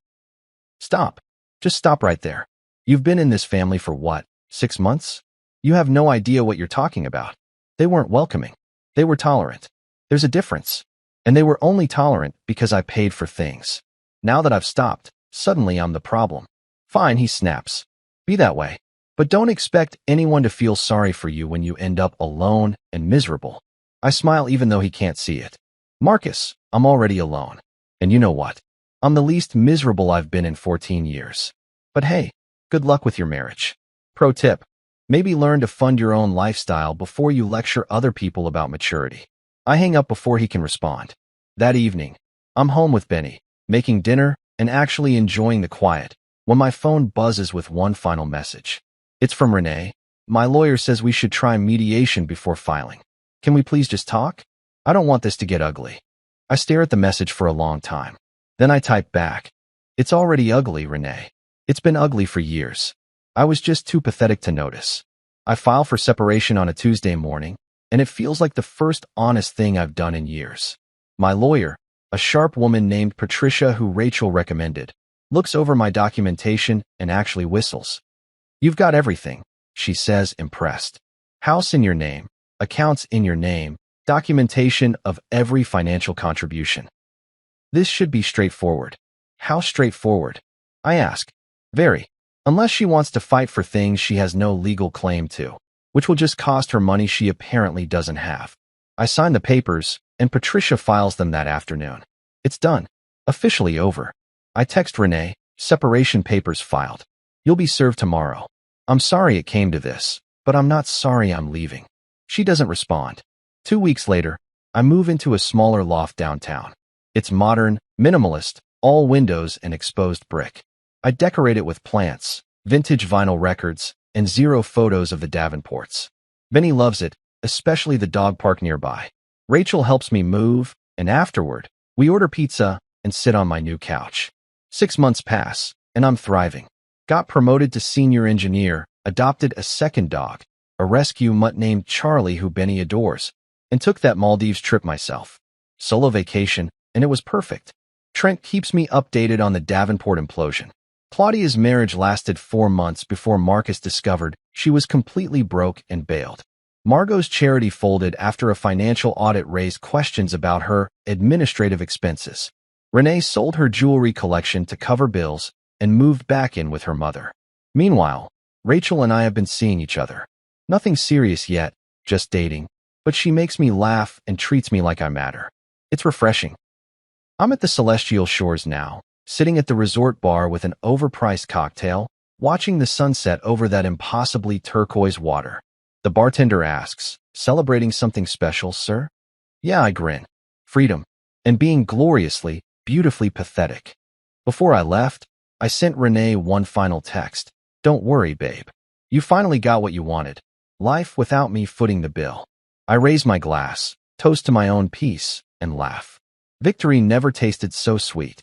Stop. Just stop right there. You've been in this family for what, 6 months? You have no idea what you're talking about. They weren't welcoming. They were tolerant. There's a difference. And they were only tolerant because I paid for things. Now that I've stopped, suddenly I'm the problem. Fine, he snaps. Be that way. But don't expect anyone to feel sorry for you when you end up alone and miserable. I smile even though he can't see it. Marcus, I'm already alone. And you know what? I'm the least miserable I've been in 14 years. But hey, good luck with your marriage. Pro tip. Maybe learn to fund your own lifestyle before you lecture other people about maturity. I hang up before he can respond. That evening, I'm home with Benny, making dinner and actually enjoying the quiet, when my phone buzzes with one final message. It's from Renee. My lawyer says we should try mediation before filing. Can we please just talk? I don't want this to get ugly. I stare at the message for a long time. Then I type back. It's already ugly, Renee. It's been ugly for years. I was just too pathetic to notice. I file for separation on a Tuesday morning, and it feels like the first honest thing I've done in years. My lawyer, a sharp woman named Patricia who Rachel recommended, looks over my documentation and actually whistles. You've got everything, she says, impressed. House in your name, accounts in your name, documentation of every financial contribution. This should be straightforward. How straightforward? I ask. Very. Unless she wants to fight for things she has no legal claim to, which will just cost her money she apparently doesn't have. I sign the papers, and Patricia files them that afternoon. It's done. Officially over. I text Renee, separation papers filed. You'll be served tomorrow. I'm sorry it came to this, but I'm not sorry I'm leaving. She doesn't respond. 2 weeks later, I move into a smaller loft downtown. It's modern, minimalist, all windows and exposed brick. I decorate it with plants, vintage vinyl records, and 0 photos of the Davenports. Benny loves it, especially the dog park nearby. Rachel helps me move, and afterward, We order pizza and sit on my new couch. 6 months pass, and I'm thriving. Got promoted to senior engineer, adopted a second dog, a rescue mutt named Charlie who Benny adores, and took that Maldives trip myself. Solo vacation, and it was perfect. Trent keeps me updated on the Davenport implosion. Claudia's marriage lasted 4 months before Marcus discovered she was completely broke and bailed. Margot's charity folded after a financial audit raised questions about her administrative expenses. Renee sold her jewelry collection to cover bills and moved back in with her mother. Meanwhile, Rachel and I have been seeing each other. Nothing serious yet, just dating, but she makes me laugh and treats me like I matter. It's refreshing. I'm at the Celestial Shores now, sitting at the resort bar with an overpriced cocktail, watching the sunset over that impossibly turquoise water. The bartender asks, "Celebrating something special, sir?" Yeah, I grin. Freedom. And being gloriously, beautifully pathetic. Before I left, I sent Renee one final text. Don't worry, babe. You finally got what you wanted. Life without me footing the bill. I raise my glass, toast to my own peace, and laugh. Victory never tasted so sweet.